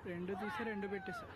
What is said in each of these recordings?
రెండు తీసి రెండు పెట్టేసా.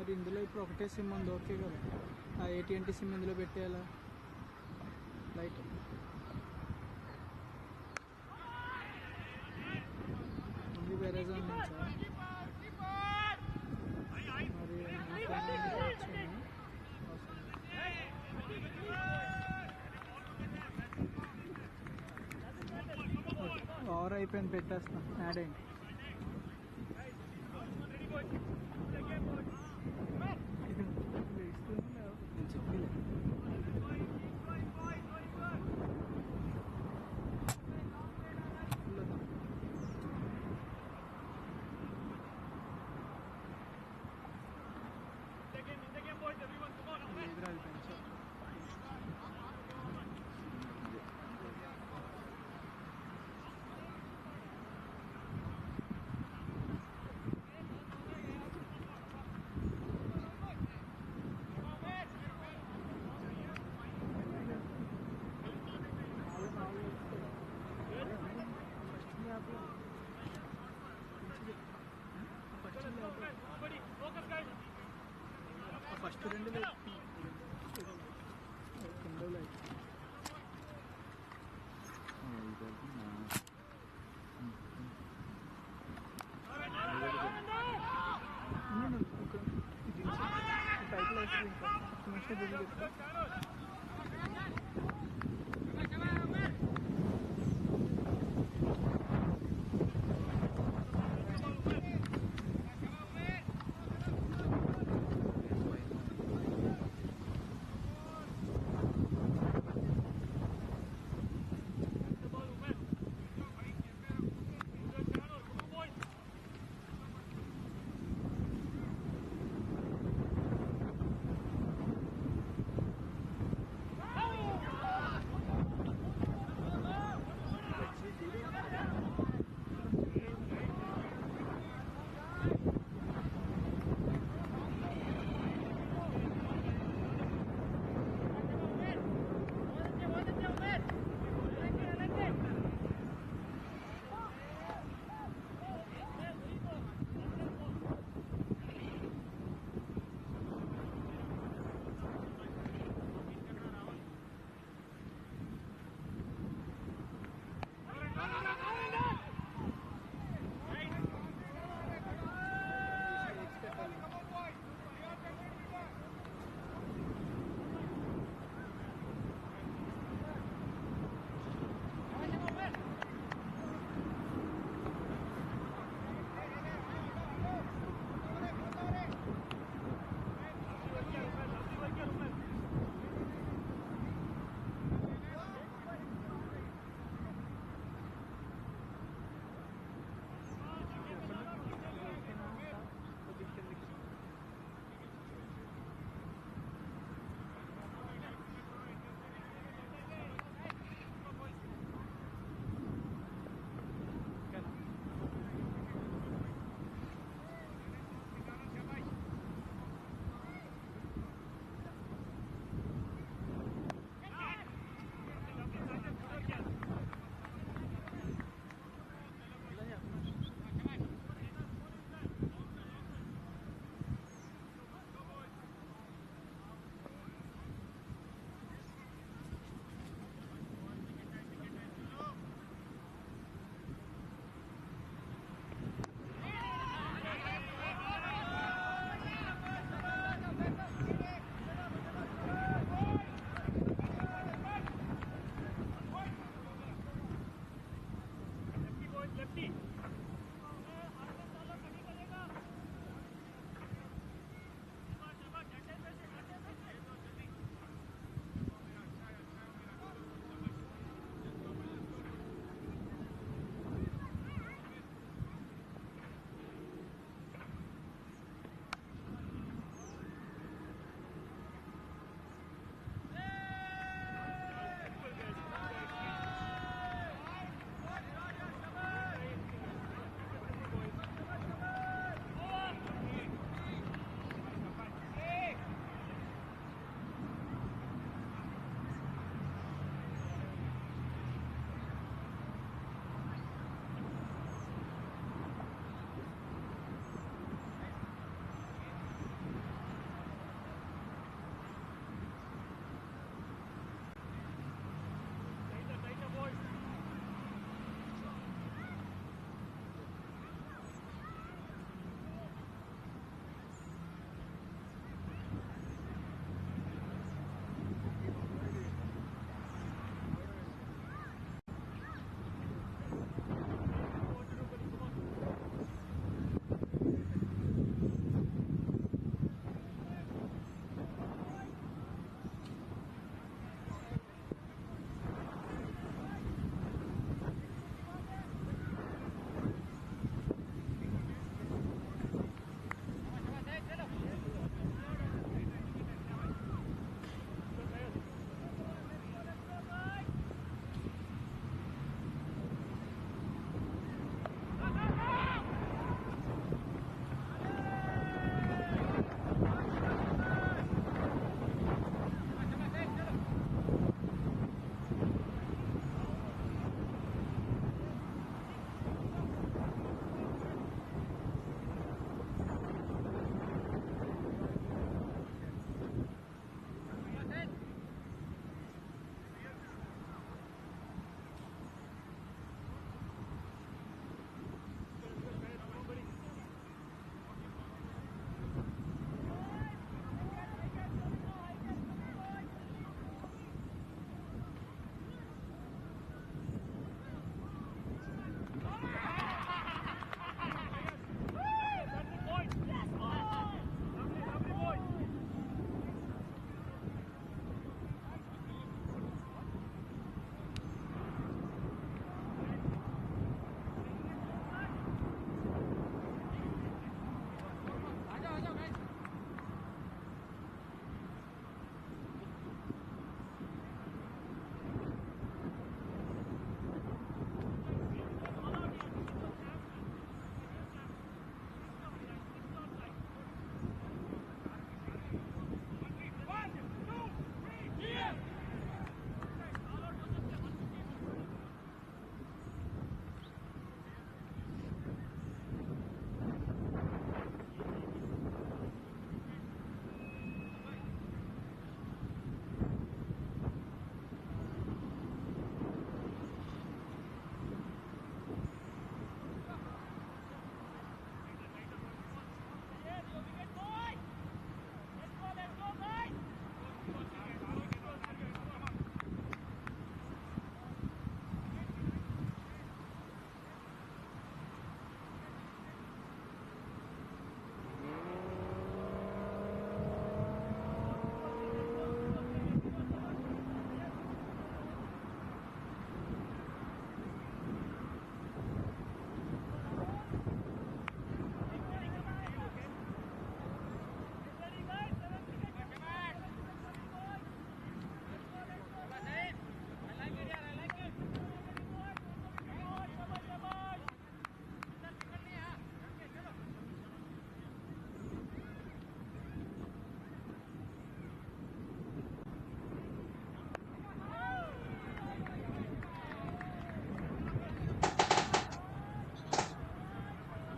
మరి ఇందులో ఇప్పుడు ఒకటే సిమ్ ఉంది ఓకే కదా, ఆ AT&T సిమ్ ఇందులో పెట్టేయాలా లైట్. ఉంది వేరే జోన్ నుంచా మరి ఓవర్ అయిపోయింది, పెట్టేస్తాం యాడ్ అయింది. నేను చెప్పలే ఫస్ట్ రెండు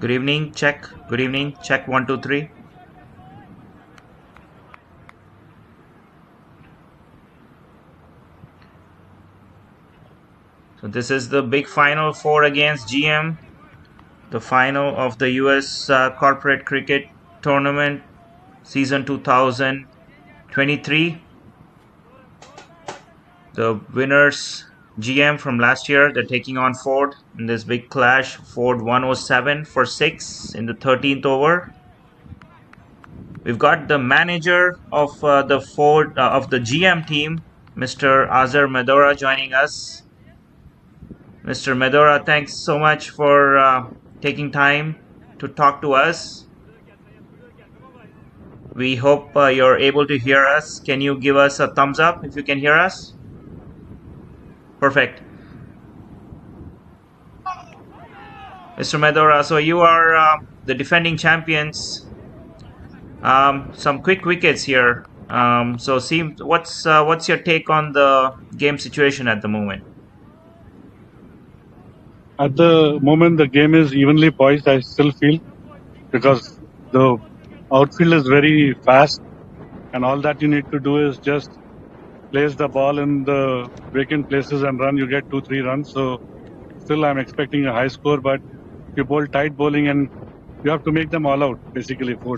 Good evening, check. Good evening, check 1 2 3. So this is the big final four against GM, the final of the US Corporate Cricket Tournament season 2023. The winners GM from last year, they're taking on Ford in this big clash. Ford 107 for 6 in the 13th over. We've got the manager of the Ford of the GM team, Mr. Azhar Medora, joining us. Mr. Medora, thanks so much for taking time to talk to us. We hope you're able to hear us. Can you give us a thumbs up if you can hear us? Perfect. Mr. Medora, so you are the defending champions. Some quick wickets here. So, see, what's your take on the game situation at the moment? At the moment, the game is evenly poised, I still feel, because the outfield is very fast, and all that you need to do is just place the ball in the vacant places and run. You get 2, 3 runs. So, still, I'm expecting a high score, but you bowl tight bowling and you have to make them all out, basically, four.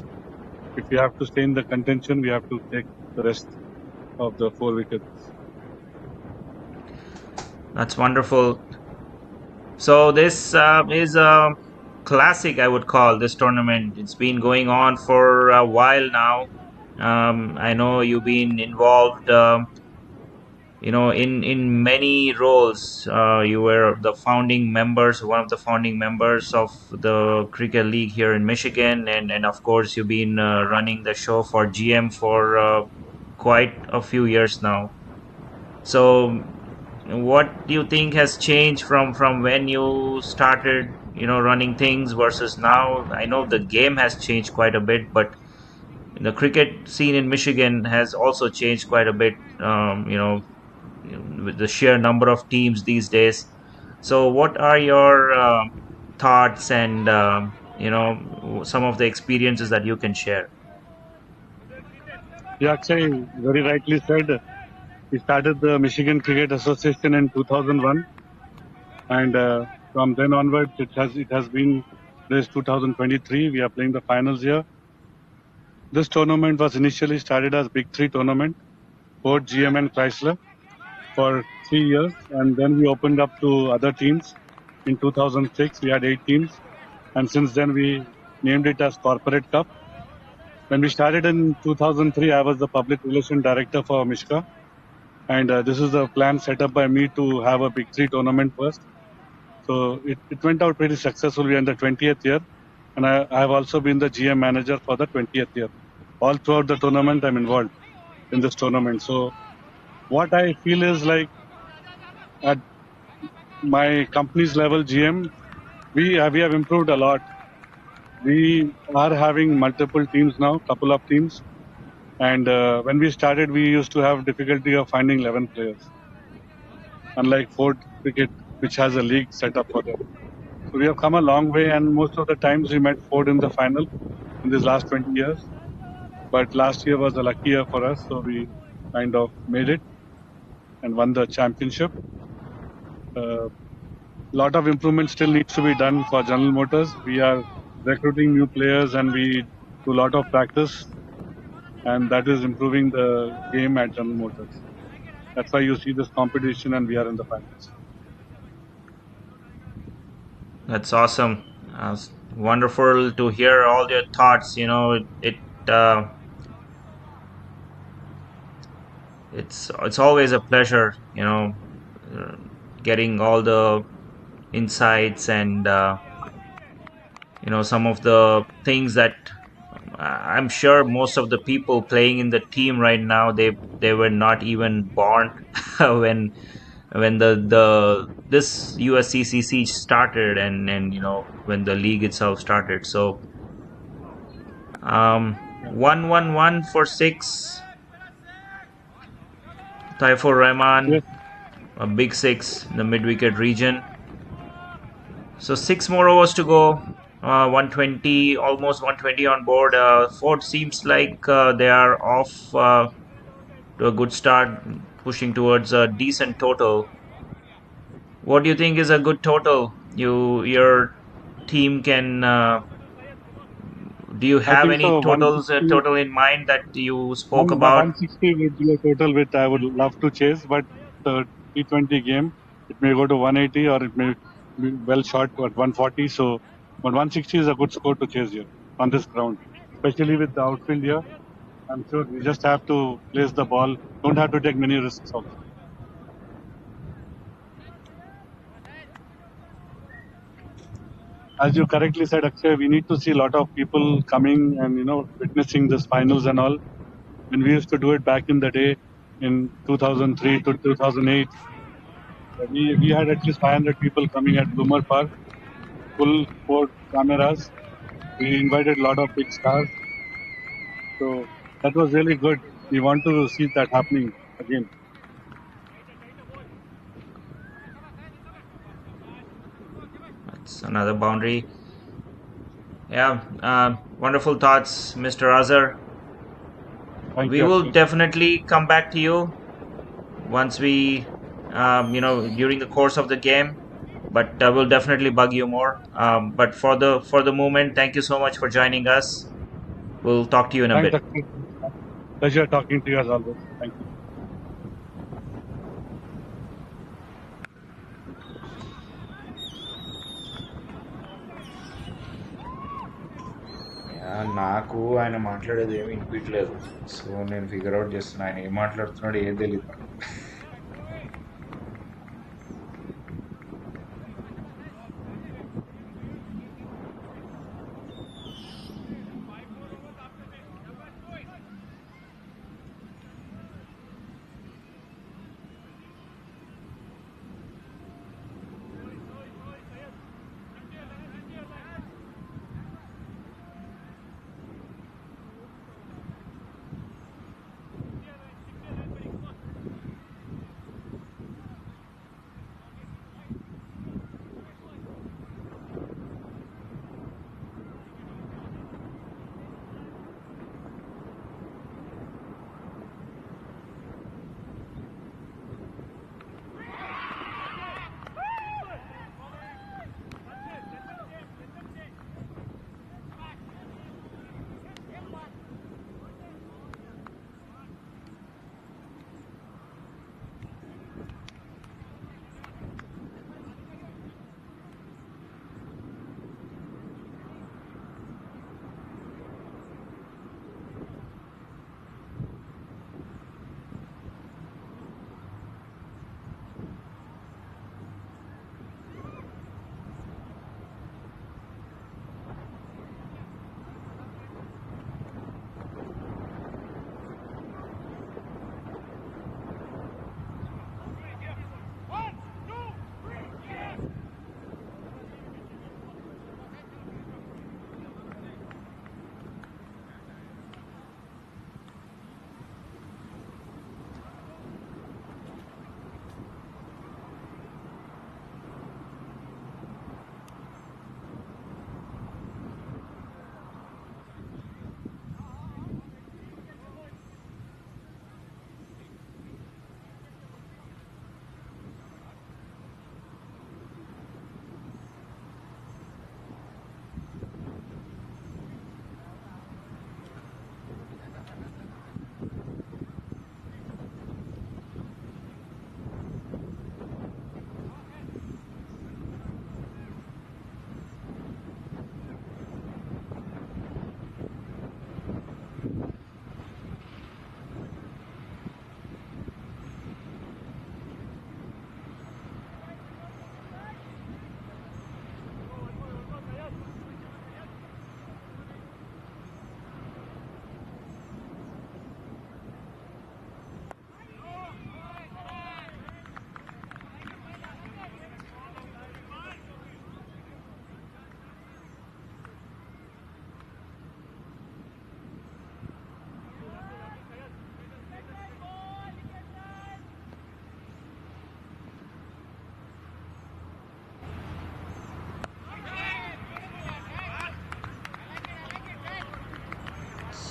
If you have to stay in the contention, we have to take the rest of the 4 wickets. That's wonderful. So this is a classic, I would call this tournament. It's been going on for a while now. I know you've been involved, in many roles. You were the founding members, one of the founding members of the cricket league here in Michigan, and of course you've been running the show for GM for quite a few years now. So what do you think has changed from when you started, running things versus now? I know the game has changed quite a bit, but the cricket scene in Michigan has also changed quite a bit. With the sheer number of teams these days. So, what are your thoughts and some of the experiences that you can share? Yeah, Akshay very rightly said. We started the Michigan Cricket Association in 2001, and from then onwards, it has been this 2023. We are playing the finals here. This tournament was initially started as Big Three tournament, Ford, GM, and Chrysler, for 3 years, and then we opened up to other teams. In 2006, we had 8 teams, and since then we named it as Corporate Cup. When we started in 2003, I was the public relation director for Mishka, and this is the plan set up by me to have a Big Three tournament first. So it went out pretty successfully in the 20th year, and I have also been the GM manager for the 20th year. All throughout the tournament, I'm involved in this tournament. So what I feel is like at my company's level, GM, we have improved a lot. We are having multiple teams now, couple of teams, and when we started, we used to have difficulty of finding 11 players, unlike Ford Cricket, which has a league set up for them. So we have come a long way, and most of the times we met Ford in the final in these last 20 years. But last year was a lucky year for us, so we kind of made it and won the championship. A lot of improvement still needs to be done for General Motors. We are recruiting new players, and we do a lot of practice, and that is improving the game at General Motors. That's why you see this competition, and we are in the finals. That's awesome. It's wonderful to hear all your thoughts. Uh, it's always a pleasure. Getting all the insights and some of the things that I'm sure most of the people playing in the team right now, they were not even born when the this USCCC started, and when the league itself started. So 111 for 6, Taifor Rahman, Yes, a big 6 in the mid wicket region. So 6 more overs to go. 120, almost 120 on board. Ford seems like they are off to a good start, pushing towards a decent total. What do you think is a good total? Your team can. Do you I have think any so. totals 160, total in mind that you spoke about? 160 would be a total which I would love to chase, but the T20 game, it may go to 180 or it may be well short at 140. So, but 160 is a good score to chase here on this ground, especially with the outfield here. I'm sure we just have to place the ball. Don't have to take many risks also. As you correctly said, Akshay, we need to see a lot of people coming and witnessing this finals and all. When we used to do it back in the day, in 2003 to 2008, we had at least 500 people coming at Bloomer Park, full 4 cameras. We invited a lot of big stars, so that was really good. We want to see that happening again. That's another boundary. Yeah, wonderful thoughts, Mr. Azhar. Thank We you, will Akshay. definitely come back to you once we, during the course of the game. But we'll definitely bug you more. But for the moment, thank you so much for joining us. We'll talk to you in a Thanks, bit. Akshay. Pleasure talking to you as always. Thank you. నాకు ఆయన మాట్లాడేది ఏమి వినిపించలేదు, so నేను figure out చేస్తున్నా ఆయన ఏం మాట్లాడుతున్నాడు ఏం తెలియదు నాకు.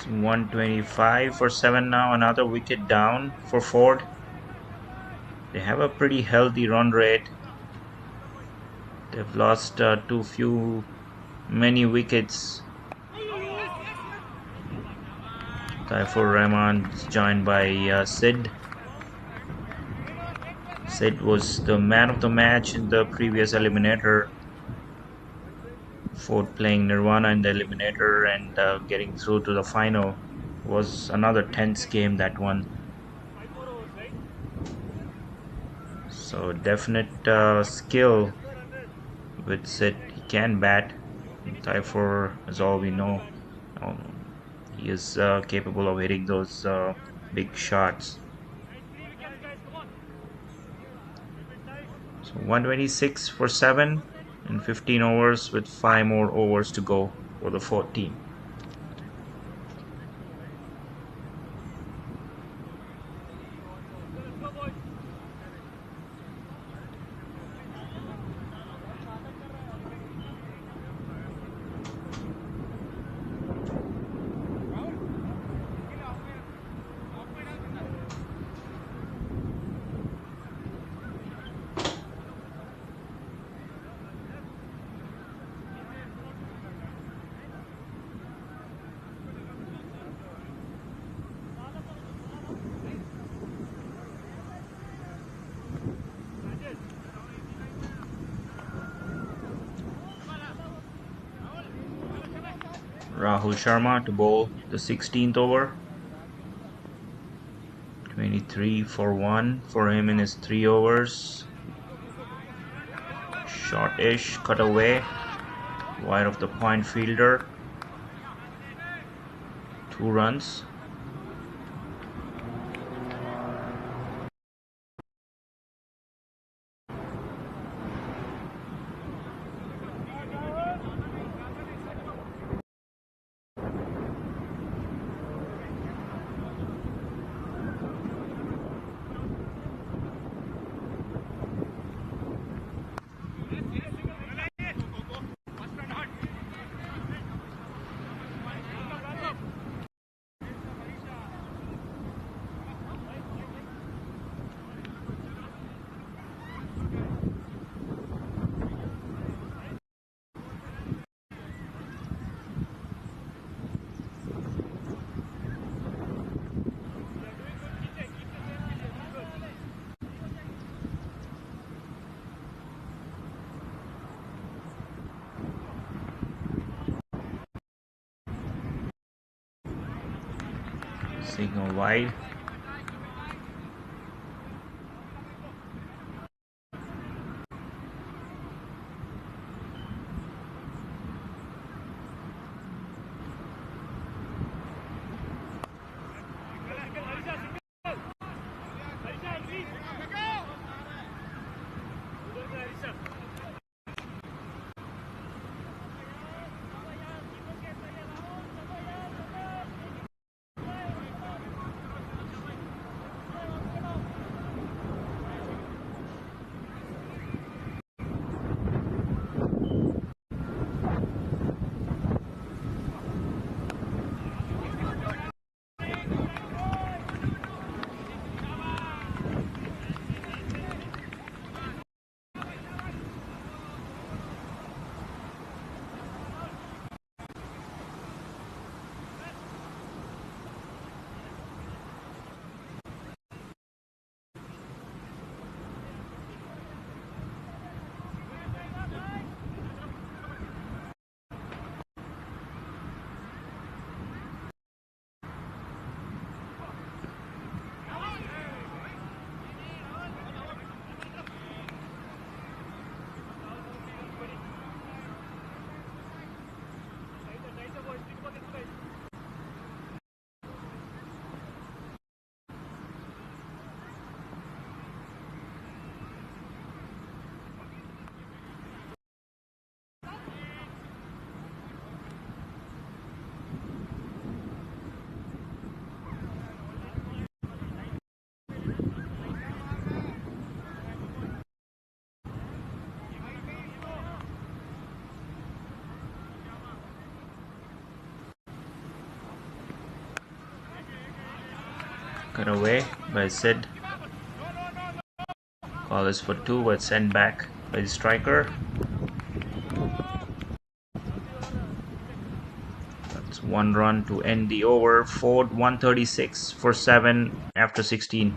125 for 7 now. Another wicket down for Ford. They have a pretty healthy run rate. They've lost many wickets. Taifur Rahman is joined by Sid. Sid was the man of the match in the previous eliminator. Ford playing Nirvana in the eliminator and getting through to the final. Was another tense game, that one. So definite skill with Sid. He can bat. Taifur, as all we know, he is capable of hitting those big shots. So 126 for 7 in 15 overs with 5 more overs to go for the Ford team. Rahul Sharma to bowl the 16th over. 23 for 1 for him in his 3 overs. Short-ish, cut away, wide of the point fielder. 2 runs. Signal wide. Cut away by Sid. Call is for 2, but sent back by the striker. That's 1 run to end the over. Ford 136 for 7 after 16.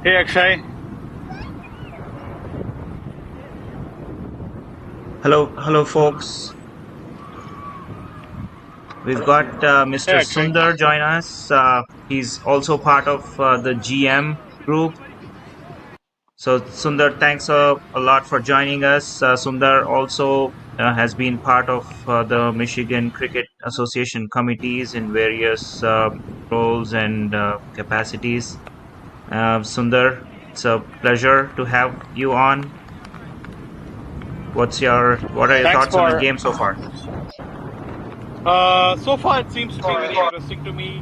Hey Akshay. Hello, folks. We've got Hey Mr. Akshay. Sunder join us. He's also part of the GM group. So, Sundar, thanks a lot for joining us. Sundar also has been part of the Michigan Cricket Association committees in various roles and capacities. Sundar, it's a pleasure to have you on. What are your Thanks thoughts on the for. game so far? So far, it seems to be very interesting to me.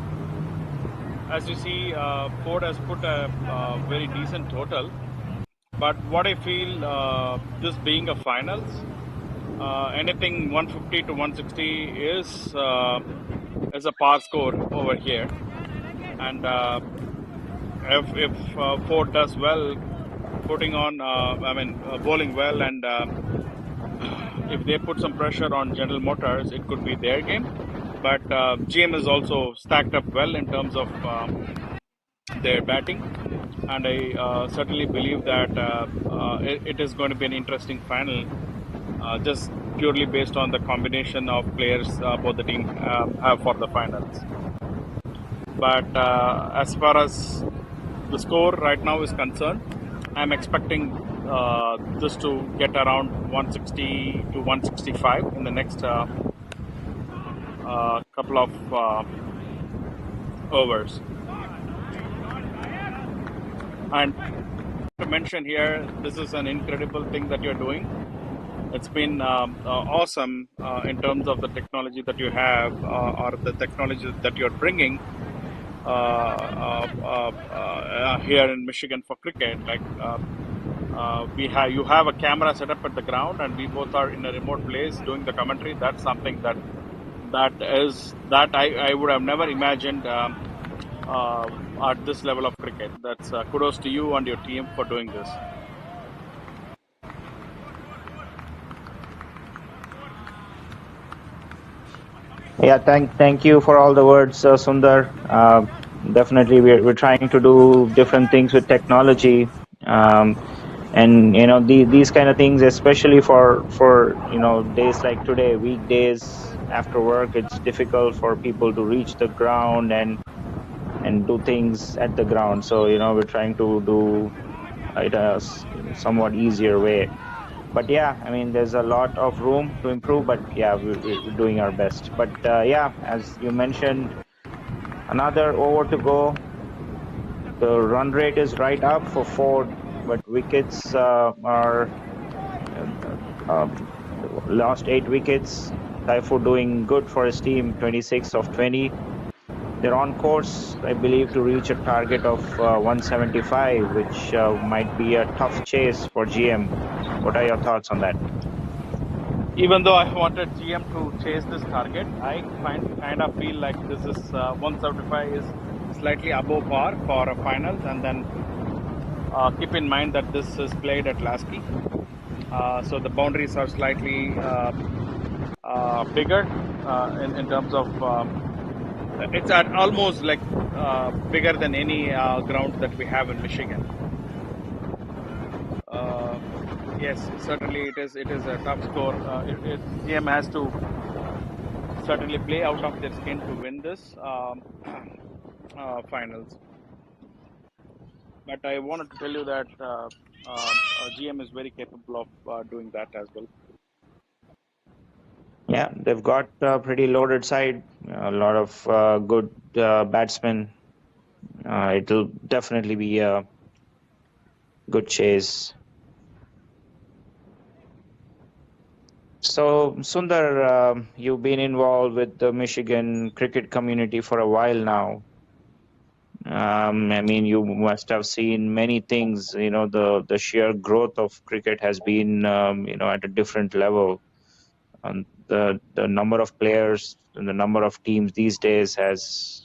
As you see, Ford has put a very decent total. But what I feel, this being a finals, anything 150 to 160 is a par score over here. And if Ford does well, bowling well, and if they put some pressure on General Motors, it could be their game. But GM is also stacked up well in terms of their batting, and I certainly believe that it is going to be an interesting final, just purely based on the combination of players both the team have for the finals. But as far as the score right now is concerned, I'm expecting this to get around 160 to 165 in the next couple of overs. And to mention here, this is an incredible thing that you're doing. It's been awesome in terms of the technology that you have or the technology that you're bringing here in Michigan for cricket. Like you have a camera set up at the ground, and we both are in a remote place doing the commentary. That's something that I would have never imagined at this level of cricket. That's kudos to you and your team for doing this. Yeah, thank you for all the words, Sundar. Definitely, we're trying to do different things with technology, and these kind of things, especially for days like today, weekdays after work, it's difficult for people to reach the ground and do things at the ground. So we're trying to do it a somewhat easier way. But yeah, I mean, there's a lot of room to improve, but yeah, we're doing our best. But yeah, as you mentioned, another over to go. The run rate is right up for Ford, but wickets are lost 8 wickets. Taifu doing good for his team, 26 of 20. They're on course, I believe, to reach a target of 175, which might be a tough chase for GM. What are your thoughts on that? Even though I wanted GM to chase this target, I kind of feel like this is 175 is slightly above par for a finals, and then keep in mind that this is played at Lasky, so the boundaries are slightly bigger in terms of it's at almost like bigger than any ground that we have in Michigan. Yes, certainly it is. It is a tough score. GM has to certainly play out of their skin to win this finals. But I wanted to tell you that GM is very capable of doing that as well. Yeah, they've got a pretty loaded side, a lot of good batsmen. It'll definitely be a good chase. So, Sundar, you've been involved with the Michigan cricket community for a while now. I mean, you must have seen many things. The sheer growth of cricket has been, at a different level. And the number of players and the number of teams these days has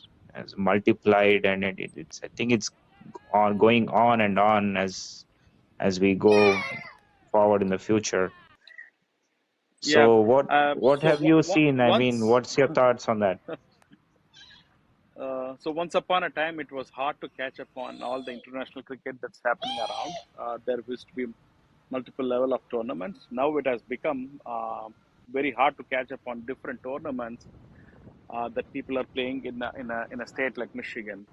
multiplied, and it's I think it's going on and on as we go forward in the future. Yeah. So what So have you seen? I mean, once what's your thoughts on that? So once upon a time, it was hard to catch up on all the international cricket that's happening around. There used to be multiple level of tournaments. Now it has become very hard to catch up on different tournaments that people are playing in a state like Michigan.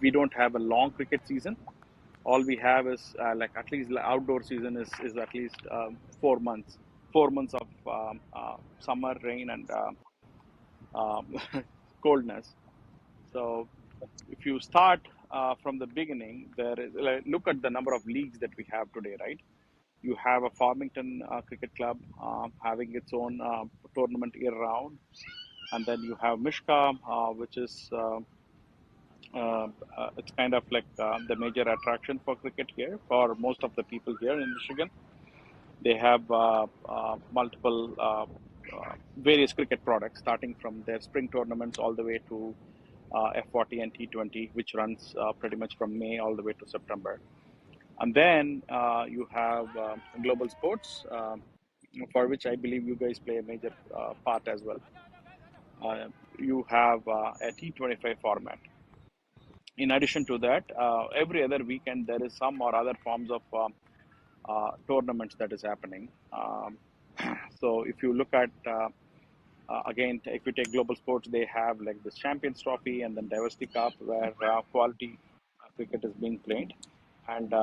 We don't have a long cricket season. All we have is like at least the outdoor season is at least 4 months, 4 months of summer rain and coldness. So if you start from the beginning, there is like, look at the number of leagues that we have today, right? You have a Farmington Cricket Club having its own tournament year round, and then you have Mishka, which is it's kind of like the major attraction for cricket here for most of the people here in Michigan. They have multiple various cricket products, starting from their spring tournaments all the way to F40 and T20, which runs pretty much from May all the way to September. And then you have global sports, for which I believe you guys play a major part as well. You have a T25 format. In addition to that, every other weekend there is some or other forms of tournaments that is happening. So if you look at again, if you take global sports, they have like the Champions Trophy and then Diversity Cup, where quality cricket is being played. And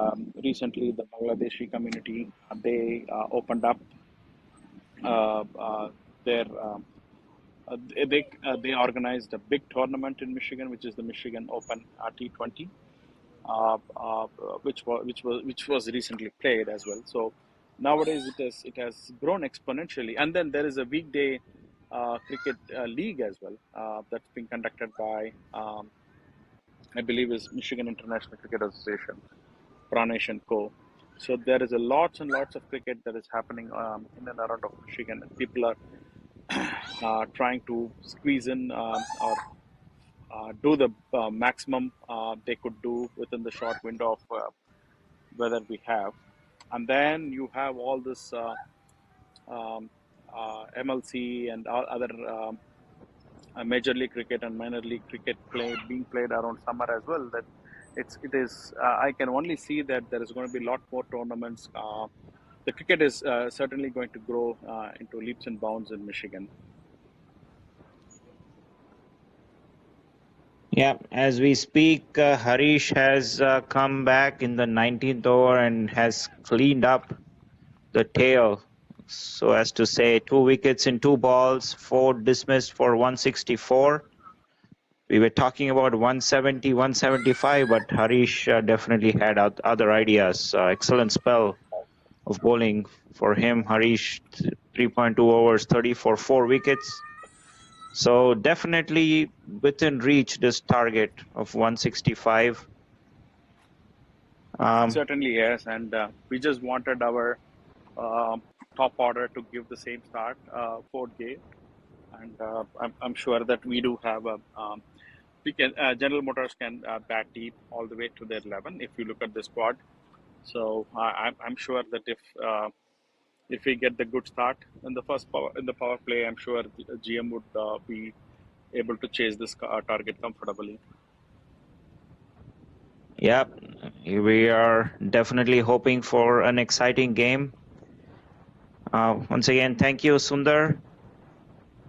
recently, the Bangladeshi community they opened up their they organized a big tournament in Michigan, which is the Michigan Open T20, which was recently played as well. So nowadays it has grown exponentially, and then there is a weekday cricket league as well that's being conducted by I believe is Michigan International Cricket Association, Pranesh and Co. So there is a lots and lots of cricket that is happening in and around of Michigan, and people are trying to squeeze in or do the maximum they could do within the short window of weather we have. And then you have all this MLC and all other major league cricket and minor league cricket being played around summer as well. That it is I can only see that there is going to be a lot more tournaments. The cricket is certainly going to grow into leaps and bounds in Michigan. Yeah, as we speak, Harish has come back in the 19th over and has cleaned up the tail, so as to say 2 wickets in 2 balls, 4 dismissed for 164. We were talking about 170, 175, but Harish definitely had other ideas. Excellent spell of bowling for him. Harish, 3.2 overs, 30 for 4 wickets. So definitely within reach this target of 165. Certainly, yes. And we just wanted our top order to give the same start, fourth game. And I'm sure that we do have a we can General Motors can bat deep all the way to their 11 if you look at the squad. So I'm sure that if we get the good start in the power play, I'm sure the GM would be able to chase this target comfortably. Yeah, we are definitely hoping for an exciting game. Once again, thank you, Sunder.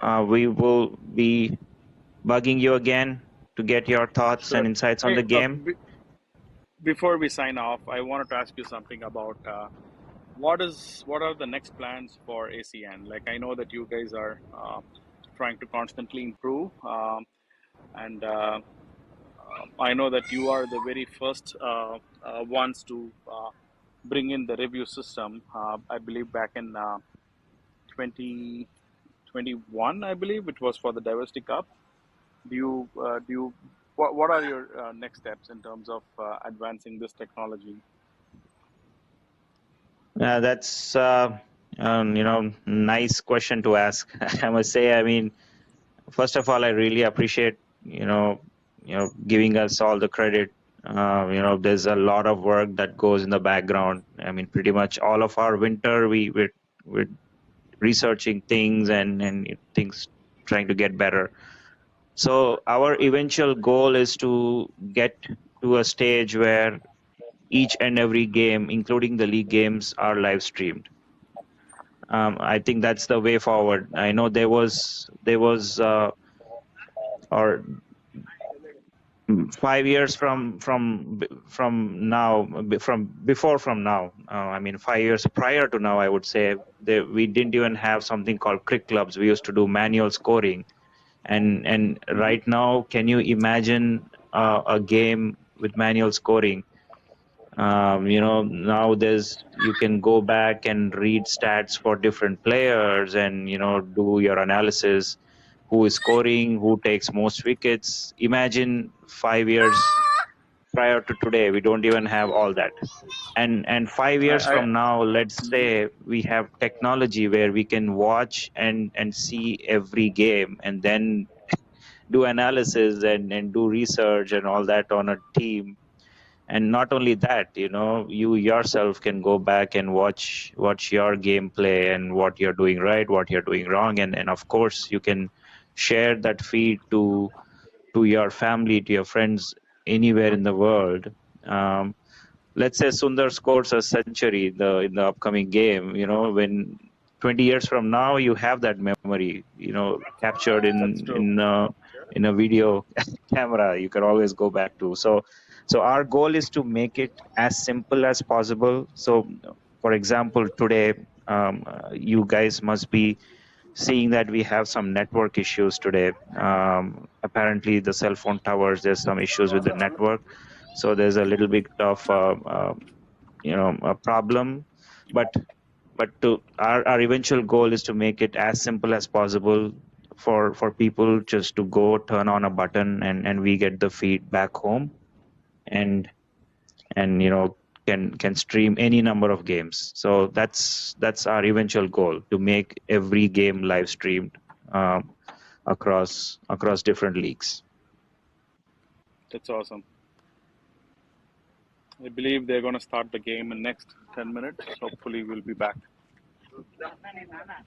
We will be bugging you again to get your thoughts Sure. and insights on Hey, the game. before we sign off, I wanted to ask you something about what are the next plans for ACN? Like I know that you guys are trying to constantly improve, and I know that you are the very first ones to bring in the review system. I believe back in 2021, I believe it was for the Diversity Cup. What are your next steps in terms of advancing this technology? That's nice question to ask. I must say. I mean, first of all, I really appreciate giving us all the credit. There's a lot of work that goes in the background. I mean, pretty much all of our winter we're researching things and things, trying to get better. So our eventual goal is to get to a stage where each and every game, including the league games, are live streamed. I think that's the way forward. I know there was or 5 years from now, from now. I mean, 5 years prior to now, I would say we didn't even have something called crick clubs. We used to do manual scoring, and right now, can you imagine a game with manual scoring? Now you can go back and read stats for different players and do your analysis, who is scoring, who takes most wickets. Imagine 5 years prior to today, we don't even have all that. And 5 years I from now, let's say we have technology where we can watch and see every game and then do analysis and do research and all that on a team. And not only that, you yourself can go back and watch your gameplay and what you're doing right, what you're doing wrong, and of course you can share that feed to your family, to your friends anywhere in the world. Let's say Sundar scores a century in the upcoming game. When 20 years from now, you have that memory, captured That's true. in a video camera. You can always go back to. So our goal is to make it as simple as possible. So, for example, today, you guys must be seeing that we have some network issues today. Apparently, the cell phone towers, there's some issues with the network. So there's a little bit of a problem, but our eventual goal is to make it as simple as possible for people just to go turn on a button and we get the feed back home, and can stream any number of games. So that's our eventual goal, to make every game live streamed across different leagues. That's awesome. I believe they're going to start the game in next 10 minutes. Hopefully, we'll be back.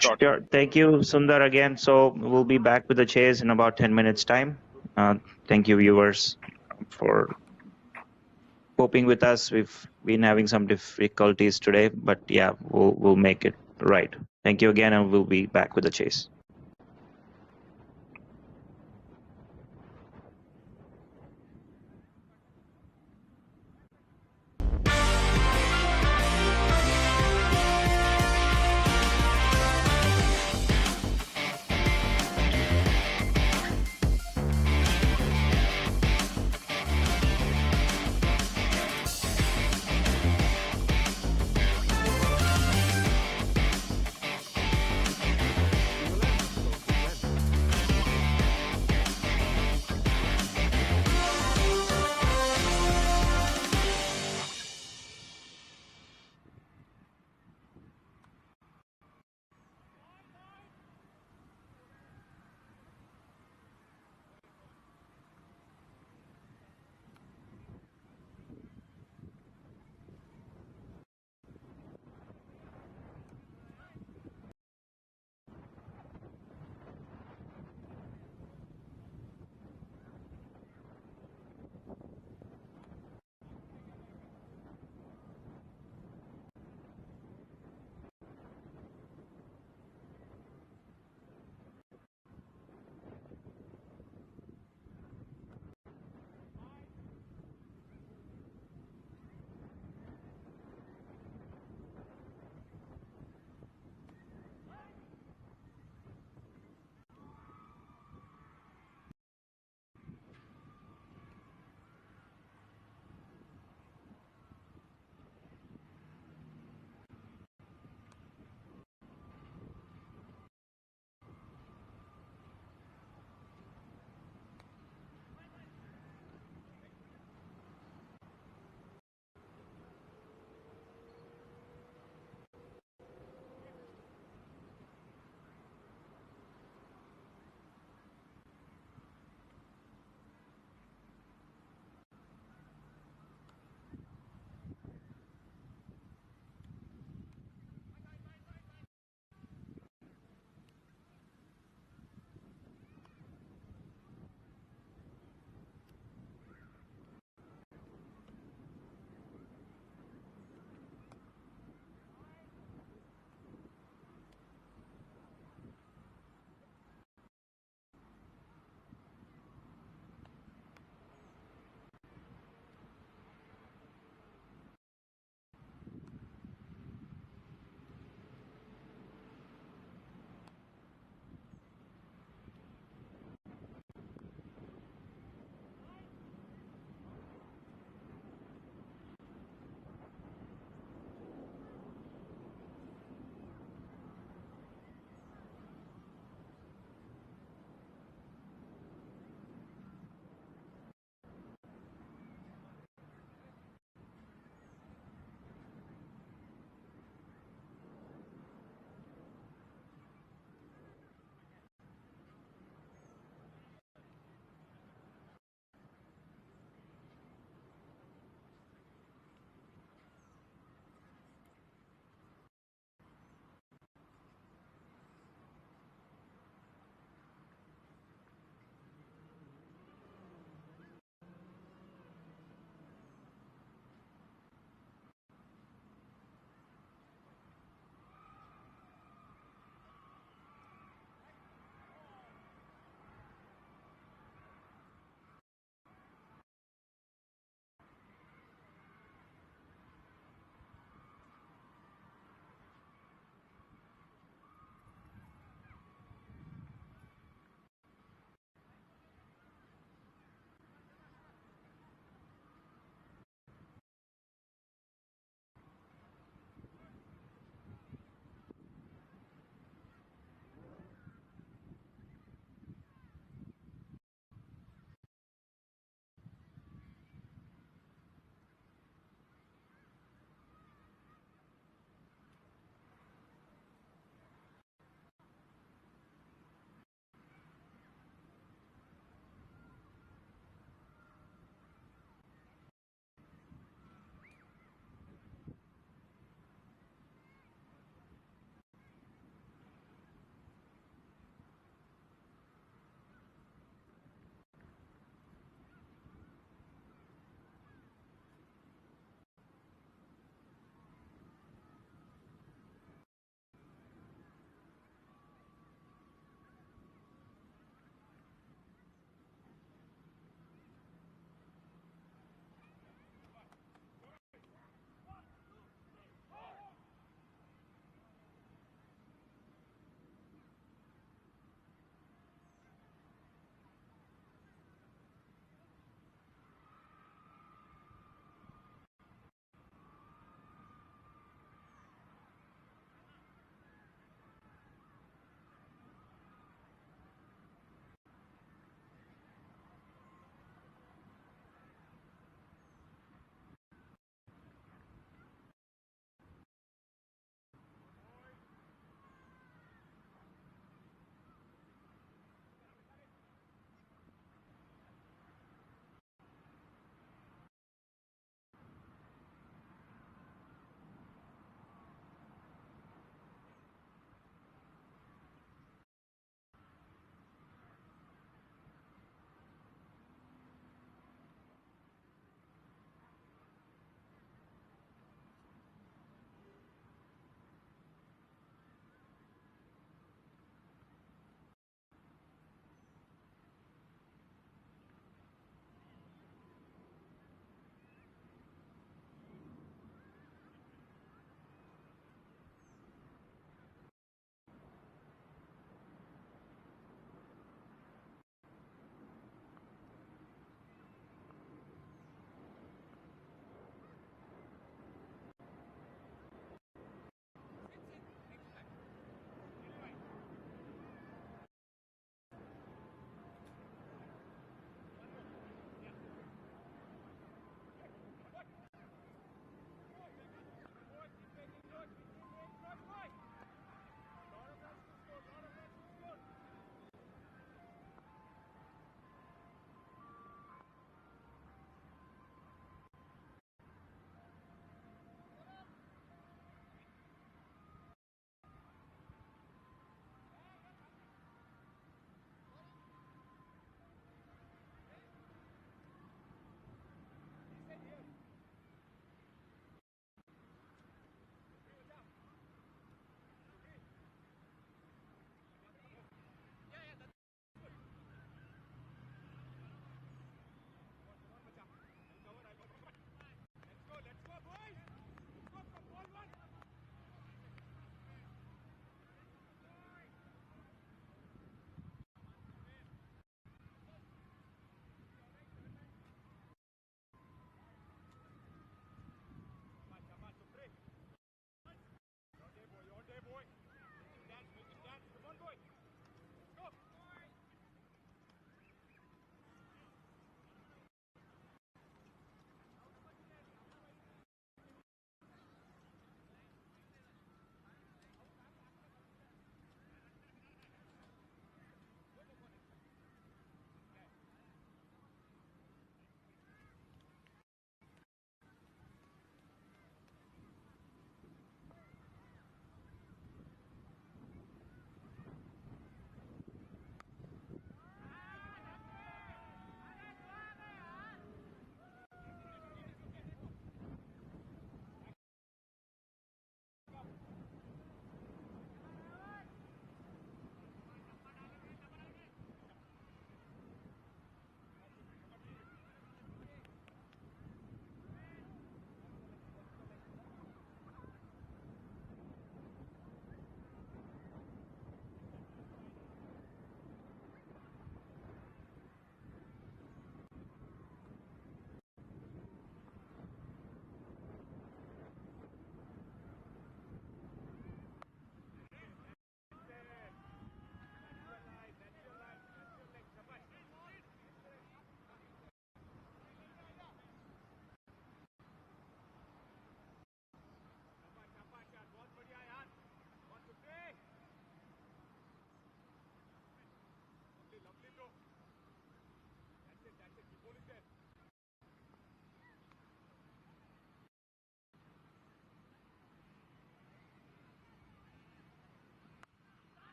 Sure. Thank you, Sundar, again. So we'll be back with the chase in about 10 minutes' time. Thank you, viewers, for coping with us. We've been having some difficulties today, but yeah, we'll make it right. Thank you again, and we'll be back with the chase.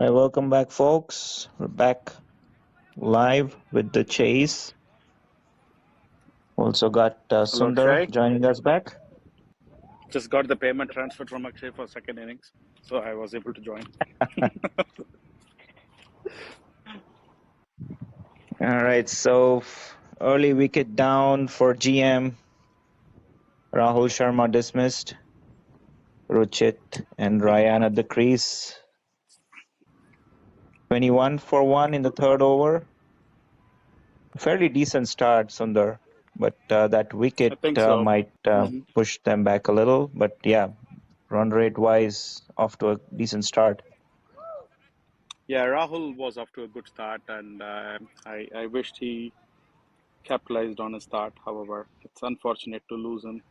Hi, welcome back, folks. We're back live with the chase. Also got Hello, Sunder Akshay. joining us back. Just got the payment transferred from Akshay for second innings, so I was able to join. All right, so early wicket down for GM. Rahul Sharma dismissed. Ruchit and Ryan at the crease. 21 for 1 in the third over. Fairly decent start, Sundar, but that I wicket think so. might Hmm. push them back a little. But yeah, run rate wise, off to a decent start. Yeah, Rahul was off to a good start, and I wished he capitalized on his start. However, it's unfortunate to lose him.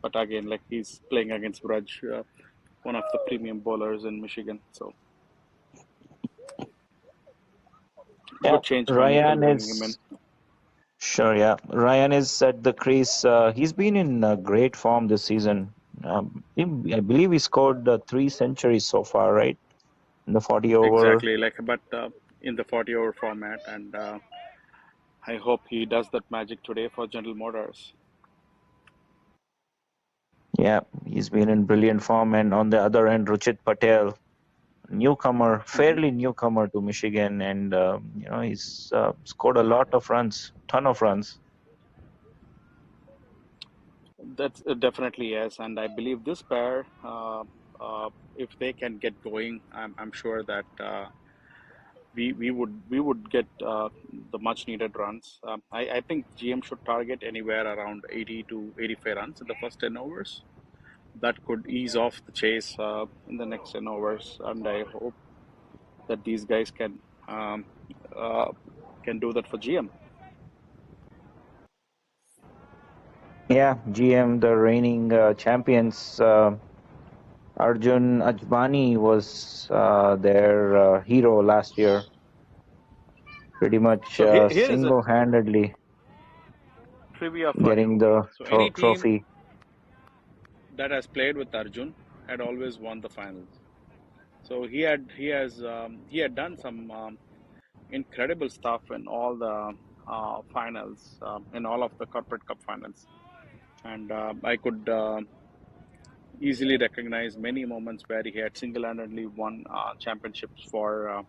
But again, like he's playing against Braj, one of the premium bowlers in Michigan. So Yeah, good change for Nikhil Ryan bringing him in. is sure. Yeah, Ryan is at the crease. He's been in great form this season. I believe he scored 3 centuries so far, right? In the 40 over. Exactly, like but in the 40-over format, and I hope he does that magic today for General Motors. Yeah, he's been in brilliant form. And on the other end, Ruchit Patel, newcomer, Hmm. fairly newcomer to Michigan, and he's scored a lot of runs, ton of runs. That's definitely yes, and I believe this pair, if they can get going, I'm sure that we would get the much needed runs. I think GM should target anywhere around 80 to 85 runs in the first 10 overs. That could ease off the chase in the next 10 overs, and I hope that these guys um, uh, can do that for GM. Yeah, GM, the reigning champions. Arjun Ajbani was their hero last year, pretty much So here is a single-handedly trivia for getting you. the So any team trophy. that has played with Arjun had always won the finals. So he had done some incredible stuff in all the finals, in all of the corporate cup finals, and I could easily recognize many moments where he had single-handedly won championships for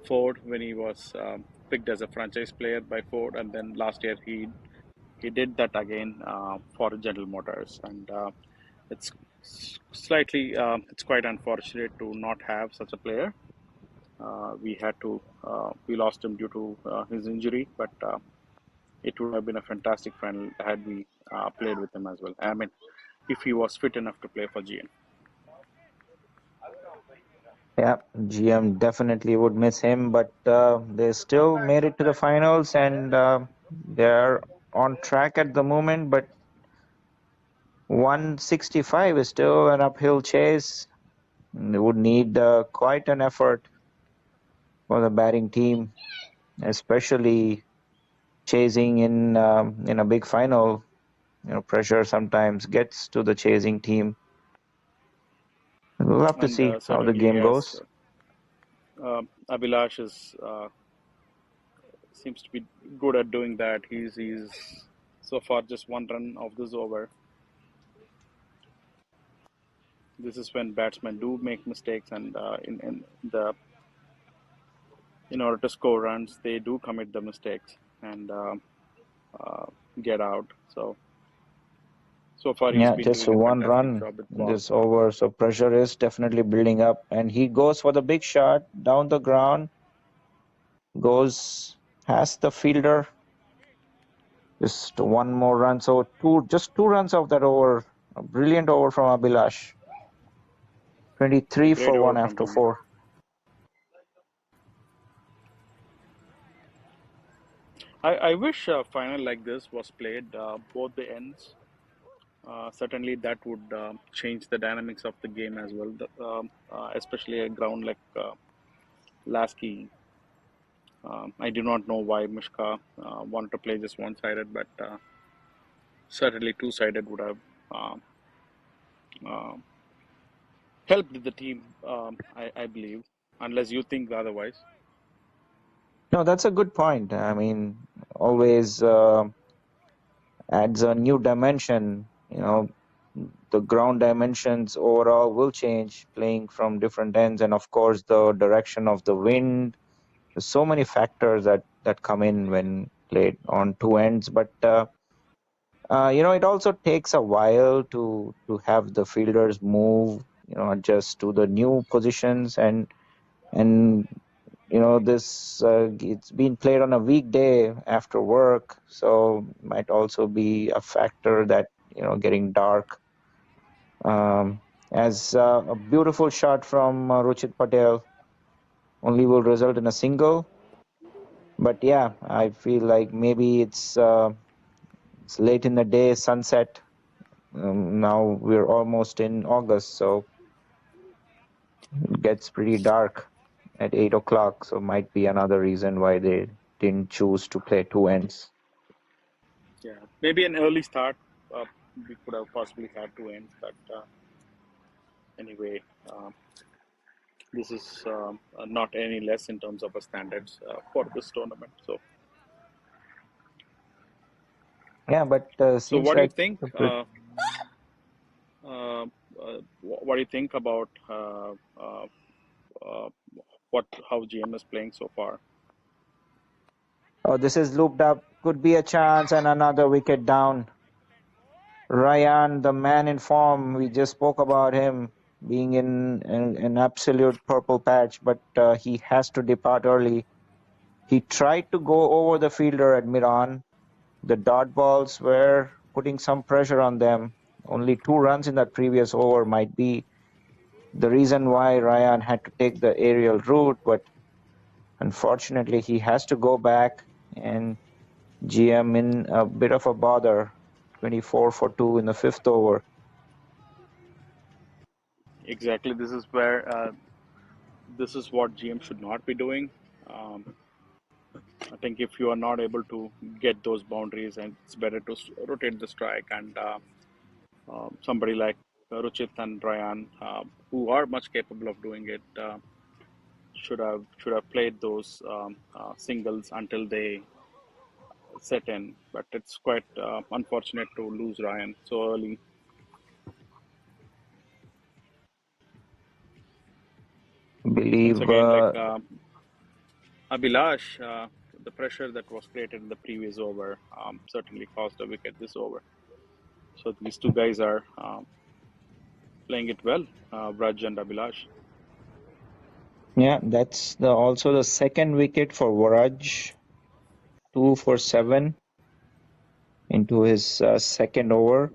Ford when he was picked as a franchise player by Ford, and then last year he did that again for General Motors, and it's it's quite unfortunate to not have such a player. We lost him due to his injury, but it would have been a fantastic final had we played with him as well. I mean, if he was fit enough to play for GM. Yeah, GM definitely would miss him, but they still made it to the finals, and they're on track at the moment. But 165 is still an uphill chase. They would need quite an effort for the batting team, especially chasing in a big final. Pressure sometimes gets to the chasing team. We'll have to And see how the certainly, game yes, goes. Abhilash is seems to be good at doing that. He's so far just one run of this over. This is when batsmen do make mistakes, and in order to score runs, they do commit the mistakes and uh, get out. So far, he's Yeah, been just doing a one fantastic run job with in ball. this over, so pressure is definitely building up. And he goes for the big shot down the ground, goes past the fielder. Just one more run, so just 2 runs of that over. A brilliant over from Abhilash. 23 Great for over one from after him. 4. I wish a final like this was played both the ends. Certainly, that would change the dynamics of the game as well. Especially a ground like Lasky. I do not know why Mishka wanted to play just one-sided, but certainly two-sided would have uh, uh, helped the team, I believe, unless you think otherwise. No, that's a good point. I mean, always adds a new dimension. The ground dimensions overall will change playing from different ends, and of course, the direction of the wind. There's so many factors that come in when played on two ends, but it also takes a while to have the fielders move, adjust to the new positions, and this it's been played on a weekday after work, so might also be a factor that getting dark. As a beautiful shot from Ruchit Patel only will result in a single, but yeah, I feel like maybe it's late in the day, sunset. Now we're almost in August, so it gets pretty dark at 8 o'clock. So might be another reason why they didn't choose to play two ends. Yeah, maybe an early start. We could have possibly had two ends, but anyway, this is not any less in terms of a standards for this tournament. Yeah, but So seems what do you like think? What do you think about uh, how GM is playing so far? oh, this is looped up. Could be a chance, and another wicket down. Ryan, the man in form, we just spoke about him being in an absolute purple patch, but he has to depart early. He tried to go over the fielder at mid-on. The dot balls were putting some pressure on them. Only 2 runs in that previous over might be the reason why Ryan had to take the aerial route, but unfortunately he has to go back, and GM in a bit of a bother. 24 for 2 in the fifth over. Exactly. This is where this is what GM should not be doing. Um, I think if you are not able to get those boundaries, and it's better to rotate the strike, and somebody like Ruchit and Ryan, who are much capable of doing it, should have played those singles until they set in. But it's quite unfortunate to lose Ryan so early. I Once believe again, like Abhilash, the pressure that was created in the previous over certainly caused a wicket this over. So these two guys are playing it well, Raj and Abhilash. yeah, that's also the second wicket for Waraj. 2 for 7 into his second over.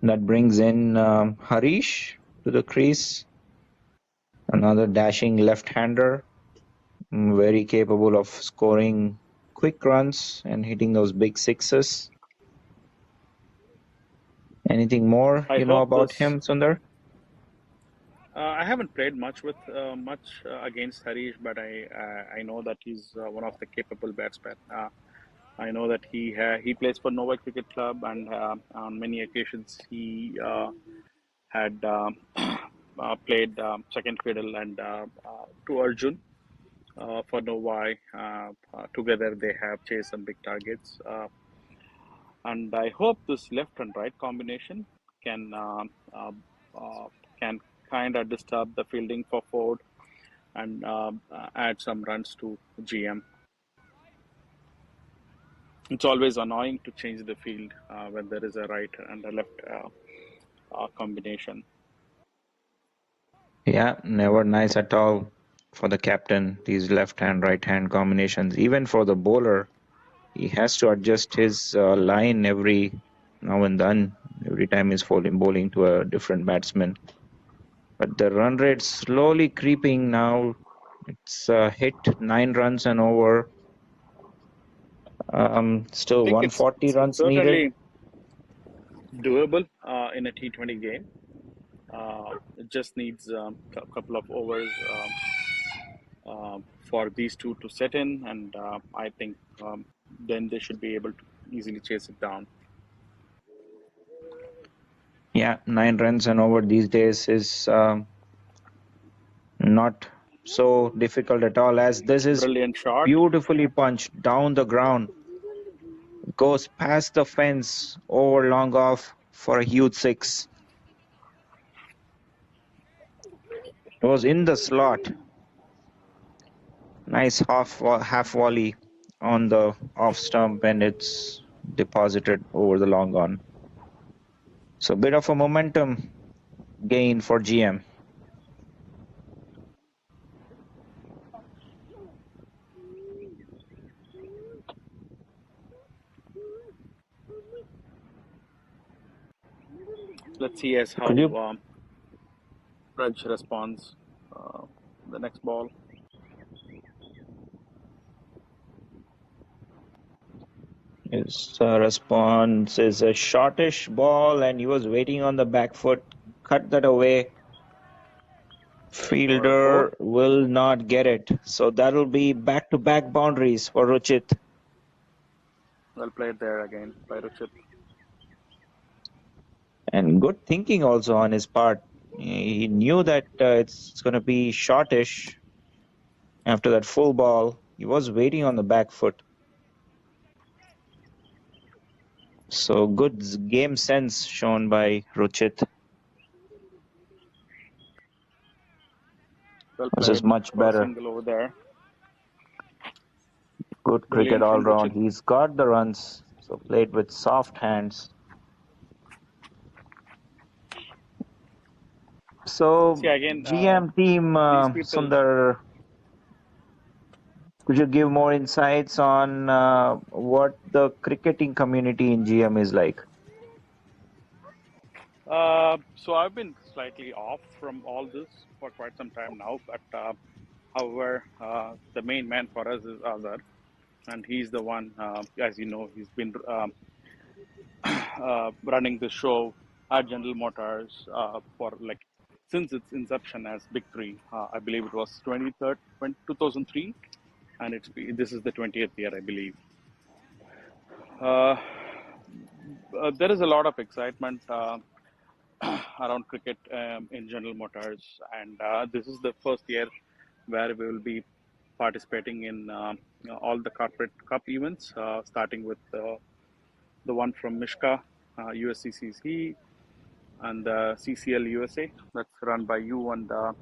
That brings in Harish to the crease, another dashing left-hander, very capable of scoring quick runs and hitting those big sixes. Anything more I you know hope about this. him, Sundar? I haven't played much with against Harish, but I know that he's one of the capable batsmen. I know that he plays for Nova Cricket Club, and on many occasions he had played second fiddle and to Arjun for Novi. Together they have chased some big targets, and I hope this left and right combination can uh, uh, can kind of disturb the fielding for Ford and add some runs to GM. It's always annoying to change the field when there is a right and a left combination. Yeah, never nice at all for the captain, these left-hand, right-hand combinations. Even for the bowler, he has to adjust his line every now and then, every time he's bowling to a different batsman. But the run rate slowly creeping now. It's hit 9 runs and over. I Still think 140 it's runs needed. certainly doable in a T20 game. It just needs a couple of overs for these two to set in, and I think then they should be able to easily chase it down. Yeah, 9 runs and over these days is not so difficult at all, as this is Brilliant shot. beautifully punched down the ground, goes past the fence over long off for a huge six. It was in the slot. Nice half volley on the off stump, and it's deposited over the long on. So, bit of a momentum gain for GM. Let's see as how Could you? Raj responds. The next ball. His response is a shortish ball, and he was waiting on the back foot. Cut that away. For a four. Fielder will not get it. So that'll be back-to-back boundaries for Ruchit. Well played there again by Ruchit. And good thinking also on his part. He knew that it's going to be shortish after that full ball. He was waiting on the back foot. So good game sense shown by Ruchit. Well This is played much for a better. single over there. Good cricket Brilliant all from round. Ruchit. He's got the runs. So played with soft hands. So See again, GM team, these people. Sunder, could you give more insights on what the cricketing community in GM is like? So I've been slightly off from all this for quite some time now, but however, the main man for us is Azhar, and he's the one, as you know, he's been running the show at General Motors for like since its inception as Big Three. I believe it was 2003, and this is the 20th year, I believe. Uh, there is a lot of excitement around cricket in General Motors, and this is the first year where we will be participating in all the corporate cup events, starting with the one from Mishka, USCCC, and CCL USA, that's run by you and Mr.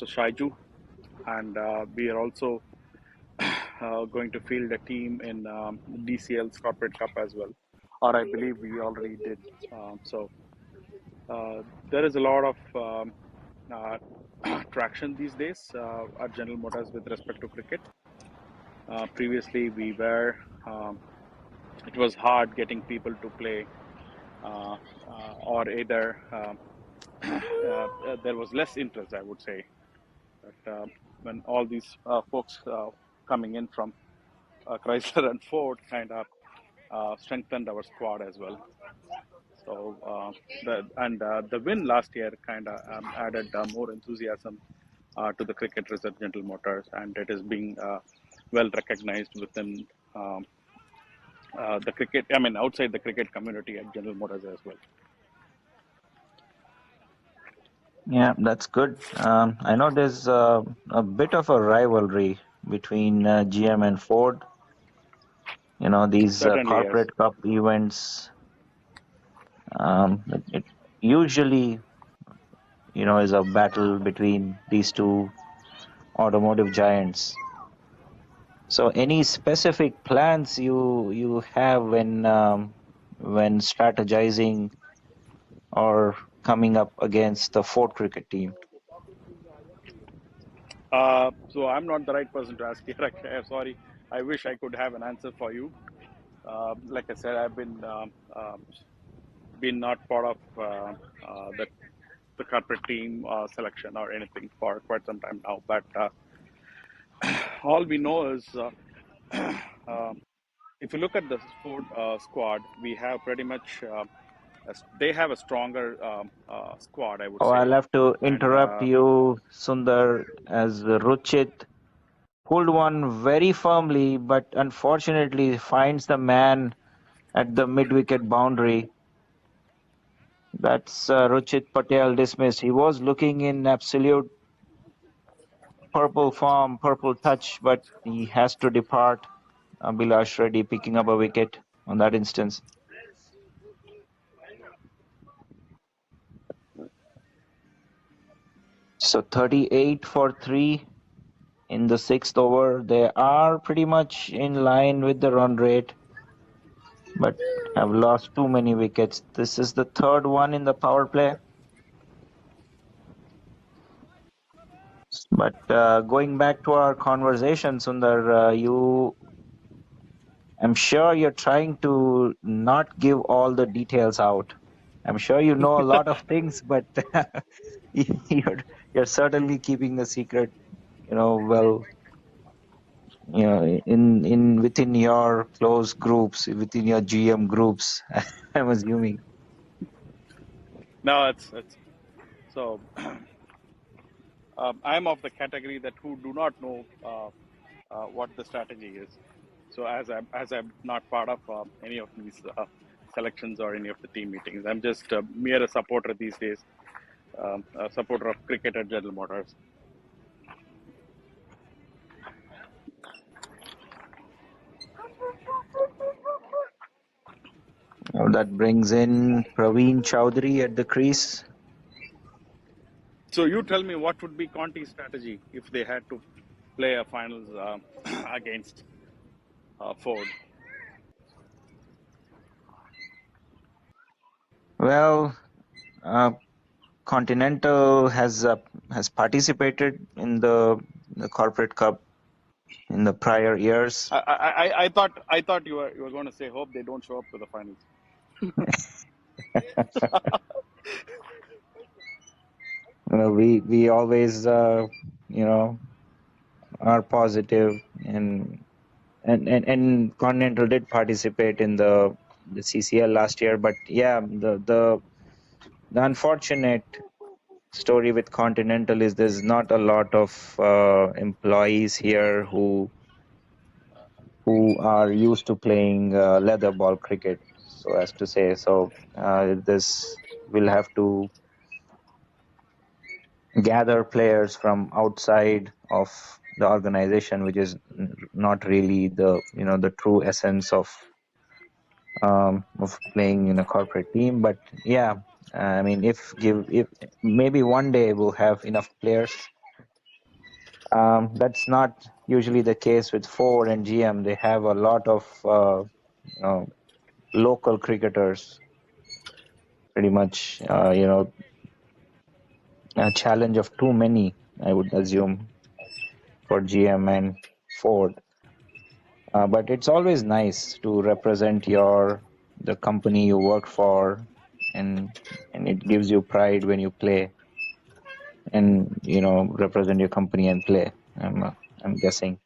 Shaiju. And we are also going to field a team in DCL's corporate cup as well, or I believe we already did. So there is a lot of uh, traction these days at General Motors with respect to cricket. Previously, it was hard getting people to play, or either there was less interest, I would say. But when all these folks coming in from Chrysler and Ford kind of strengthened our squad as well. So the win last year kind of added more enthusiasm to the cricketers at General Motors, and it is being well recognized within the cricket. I mean, outside the cricket community at General Motors as well. Yeah, that's good. I know there's a bit of a rivalry between GM and Ford. You know, these Certainly, yes. corporate cup events, it usually, is a battle between these two automotive giants. So, any specific plans you have when strategizing or coming up against the Ford cricket team? So I'm not the right person to ask here. I'm sorry. I wish I could have an answer for you. Like I said, I've been not part of the corporate team selection or anything for quite some time now. But all we know is uh, if you look at the Ford squad, we have pretty much they have a stronger squad, I would Oh, say. I'll have to And interrupt you, Sundar, as Ruchit pulled one very firmly, but unfortunately finds the man at the mid-wicket boundary. That's Ruchit Patel dismissed. He was looking in absolute purple form, purple touch, but he has to depart. Abhilash Reddy picking up a wicket on that instance. So 38 for 3 in the 6th over. They are pretty much in line with the run rate, but have lost too many wickets. This is the third one in the power play. But going back to our conversation, Sundar, I'm sure you're trying to not give all the details out. I'm sure you know a lot of things, but you're you're certainly keeping the secret, well, in within your close groups, within your GM groups. I'm assuming. No, it's so. I'm of the category that who do not know what the strategy is. So as I'm not part of any of these selections or any of the team meetings, I'm just mere a supporter these days, a supporter of cricket at General Motors. That brings in Praveen Chowdhury at the crease. So you tell me what would be Conti's strategy if they had to play a finals against Ford? Well, Continental has participated in the Corporate Cup in the prior years. I thought you were going to say hope they don't show up to the finals. We always are positive, and Continental did participate in the CCL last year. But yeah, the unfortunate story with Continental is there's not a lot of employees here who are used to playing leather ball cricket, so as to say. So this will have to gather players from outside of the organization, which is not really the true essence of playing in a corporate team. But yeah, I mean, if maybe one day we'll have enough players. That's not usually the case with Ford and GM. They have a lot of local cricketers, pretty much. A challenge of too many, I would assume, for GM and Ford. But it's always nice to represent the company you work for, and it gives you pride when you play and represent your company and play. I'm guessing.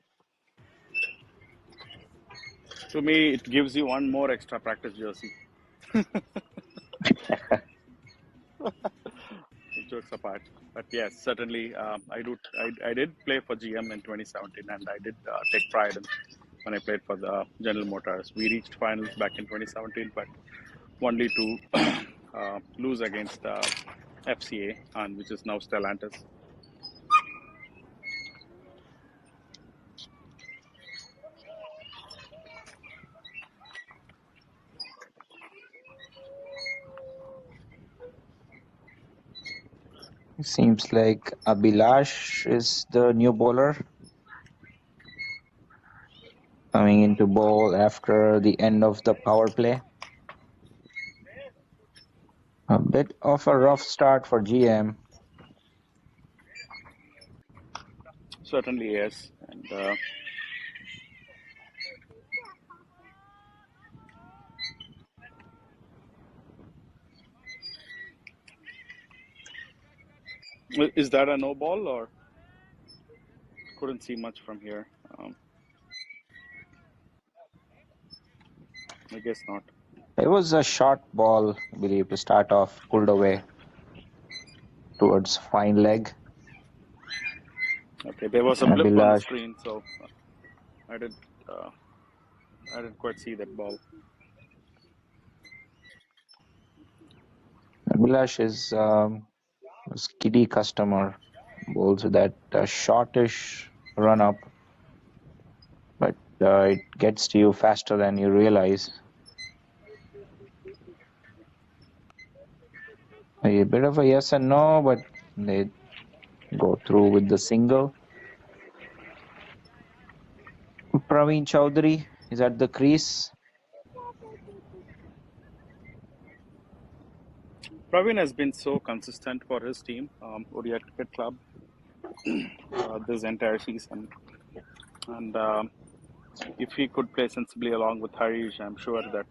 To me, it gives you one more extra practice jersey. Jokes apart, but yes, certainly I did play for GM in 2017, and I did take pride in when I played for the General Motors. We reached finals back in 2017, but only to lose against FCA, and which is now Stellantis. It seems like Abhilash is the new bowler coming into bowl after the end of the power play. A bit of a rough start for GM. Certainly, yes, and is that a no ball, or couldn't see much from here? I guess not. It was a short ball, I believe, to start off, pulled away towards fine leg. Okay, there was a blip on the Abhilash, screen, so I did. Uh, I didn't quite see that ball. Abhilash is a skiddy customer. Bowls with that shortish run up, but it gets to you faster than you realize. A bit of a yes and no, but they go through with the single. Praveen Chowdhury is at the crease. Praveen has been so consistent for his team, Odia Cricket Club, this entire season. And if he could play sensibly along with Harish, I'm sure that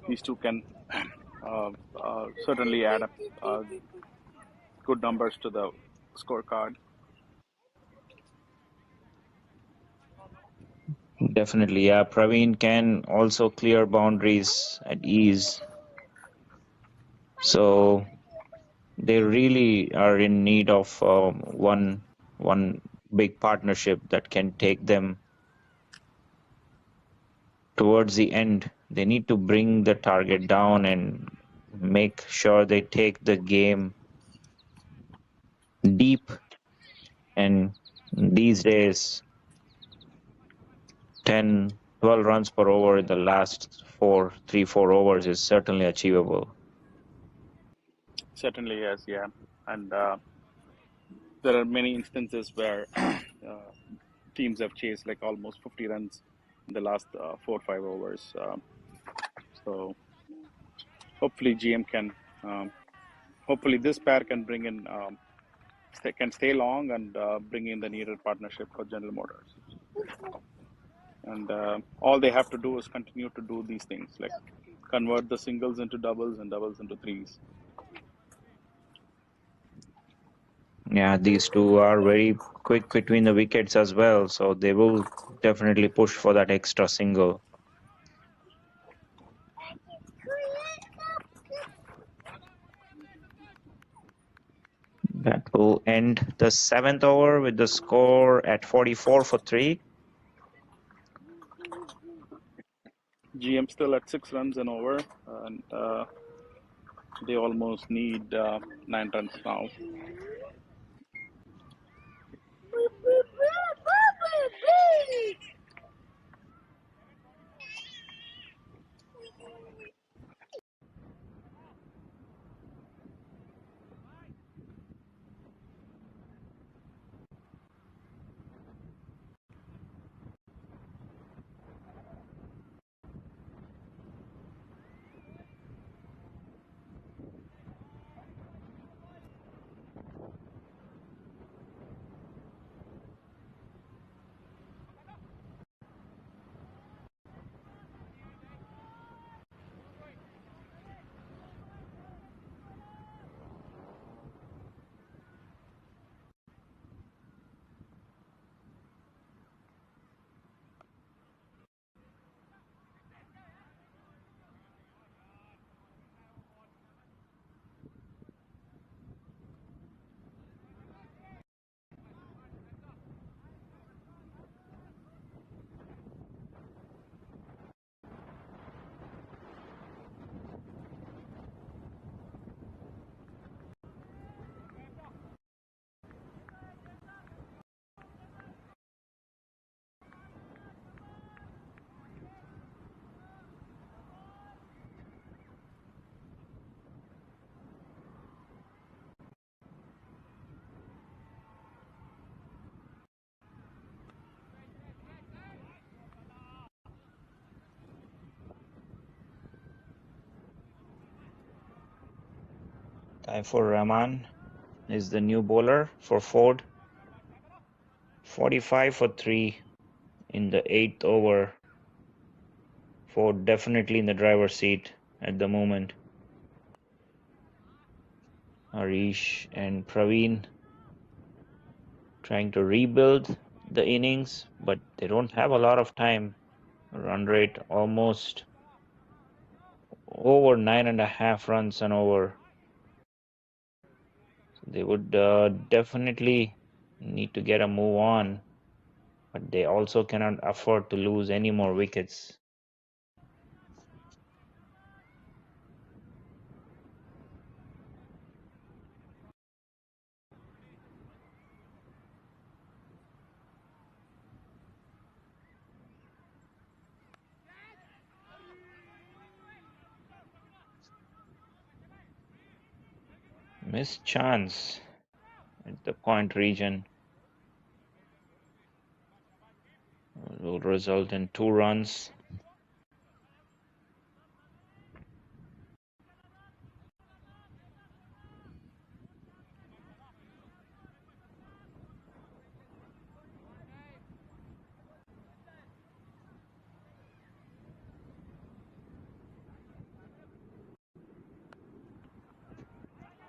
these two can certainly add up good numbers to the scorecard. Definitely, yeah. Praveen can also clear boundaries at ease. So they really are in need of one big partnership that can take them towards the end. They need to bring the target down and make sure they take the game deep. And these days, 10, 12 runs per over in the last 4 overs is certainly achievable. Certainly, yes, yeah. And there are many instances where teams have chased like almost 50 runs in the last 4 or 5 overs. So hopefully GM can, hopefully this pair can bring in, can stay long and bring in the needed partnership for General Motors. And all they have to do is continue to do these things, like convert the singles into doubles and doubles into threes. Yeah, these two are very quick between the wickets as well, so they will definitely push for that extra single. That will end the seventh over with the score at 44 for 3. GM still at 6 runs and over, and they almost need 9 runs now. Taifur Rahman is the new bowler for Ford. 45 for 3 in the 8th over. Ford definitely in the driver's seat at the moment. Harish and Praveen trying to rebuild the innings, but they don't have a lot of time. Run rate almost over 9.5 runs an over. So they would definitely need to get a move on, but they also cannot afford to lose any more wickets. Missed chance at the point region will result in 2 runs.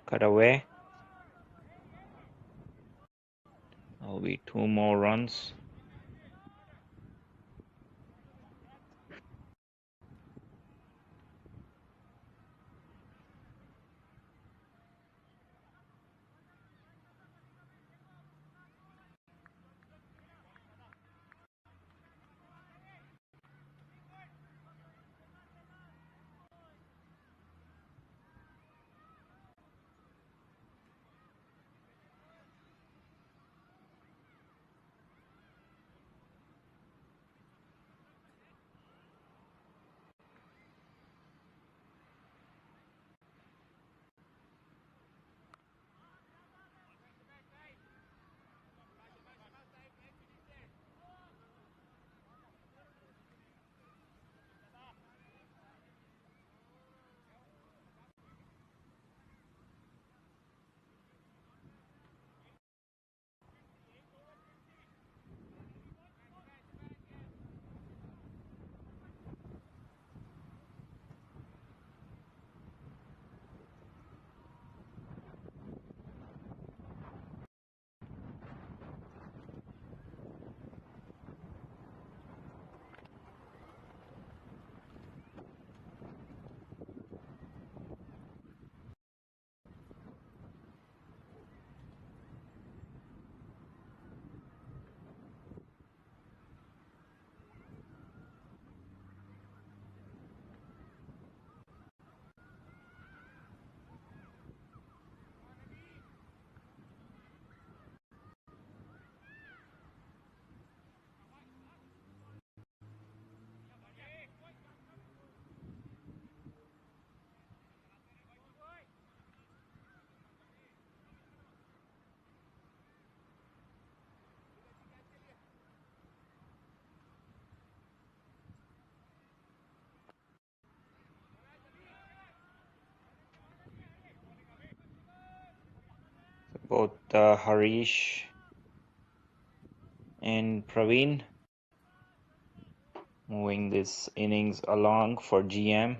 Cut away. There'll be 2 more runs. Both Harish and Praveen moving this innings along for GM.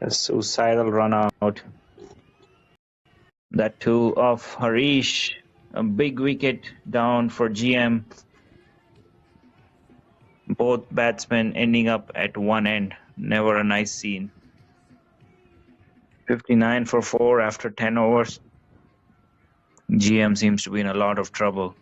A suicidal run out. That too of Harish. A big wicket down for GM. Both batsmen ending up at one end. Never a nice scene. 59 for 4 after 10 overs. GM seems to be in a lot of trouble.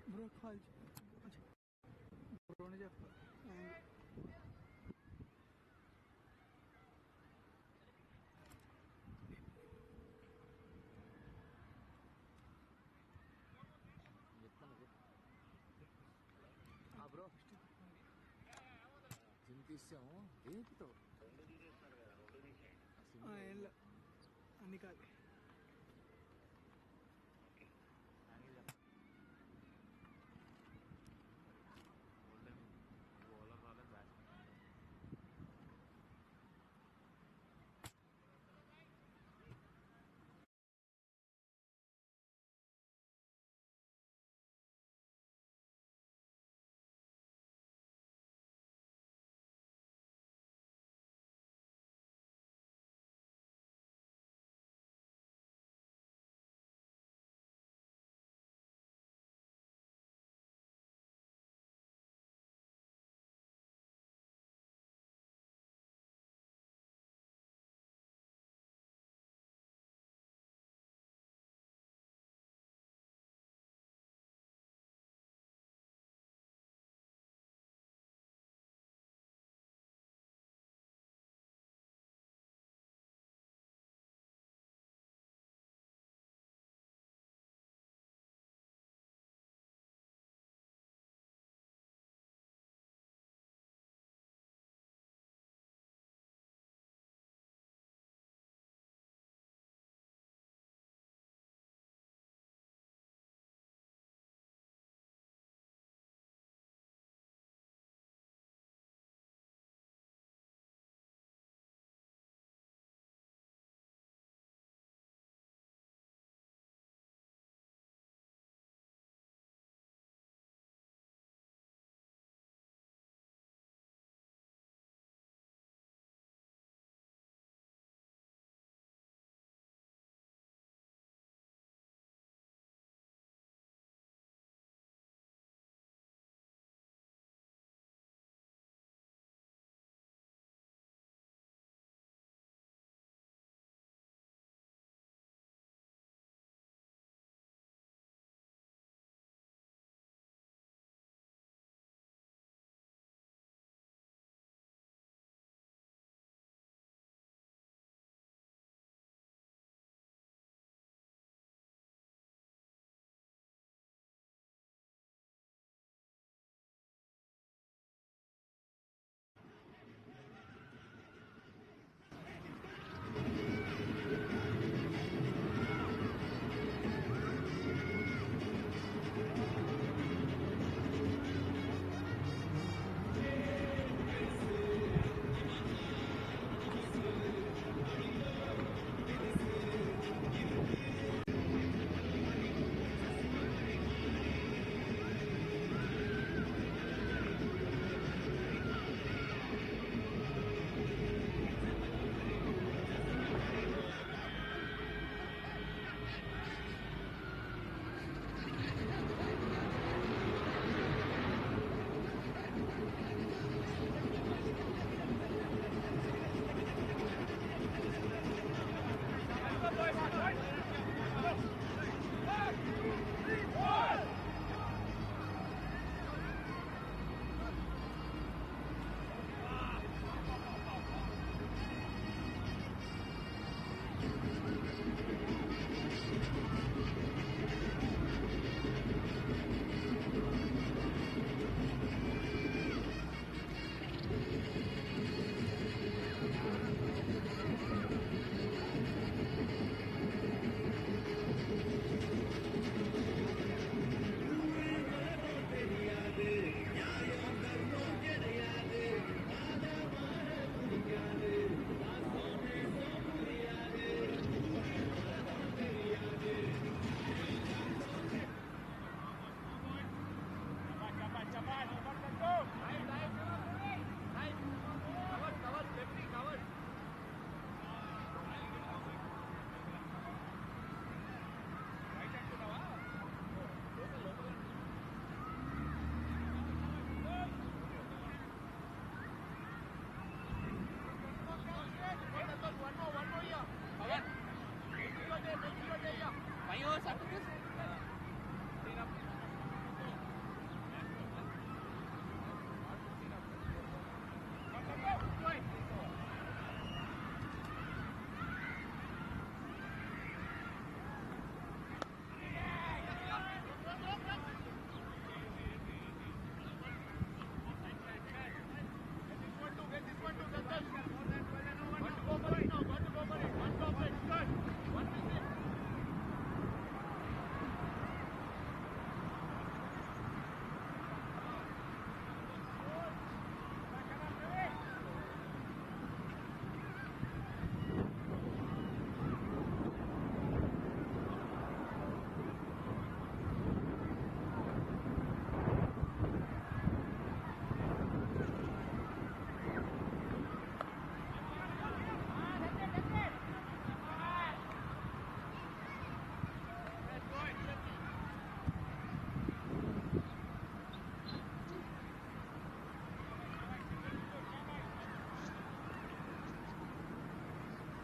Bro call బ్రోని చెప్తా bro gym తీసాము ఏంటితో ఏం లే అన్ని కాదు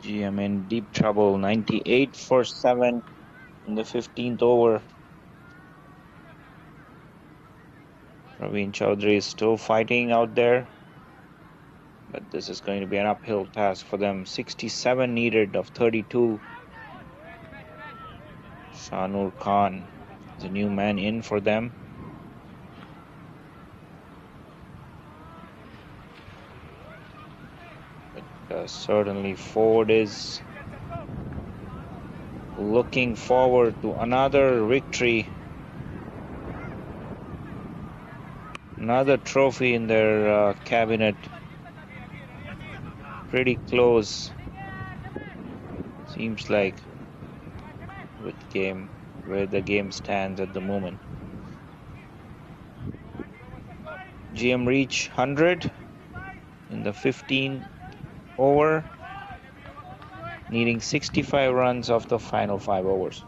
GM in deep trouble. 98 for 7 in the 15th over. Praveen Chaudhary is still fighting out there, but this is going to be an uphill task for them. 67 needed of 32. Shanur Khan is a new man in for them. But certainly Ford is looking forward to another victory, another trophy in their cabinet. Pretty close, seems like, with where the game stands at the moment. GM reach 100 in the 15th over, needing 65 runs of the final 5 overs.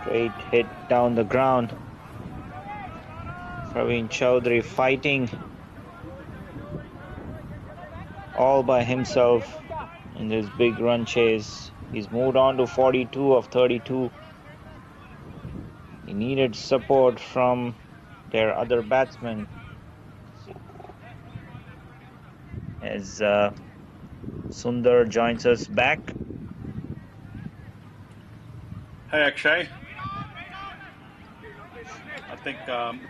Straight hit down the ground. Praveen Chaudhary fighting all by himself in this big run chase. He's moved on to 42 of 32. He needed support from their other batsmen as Sunder joins us back. Hi Akshay. I think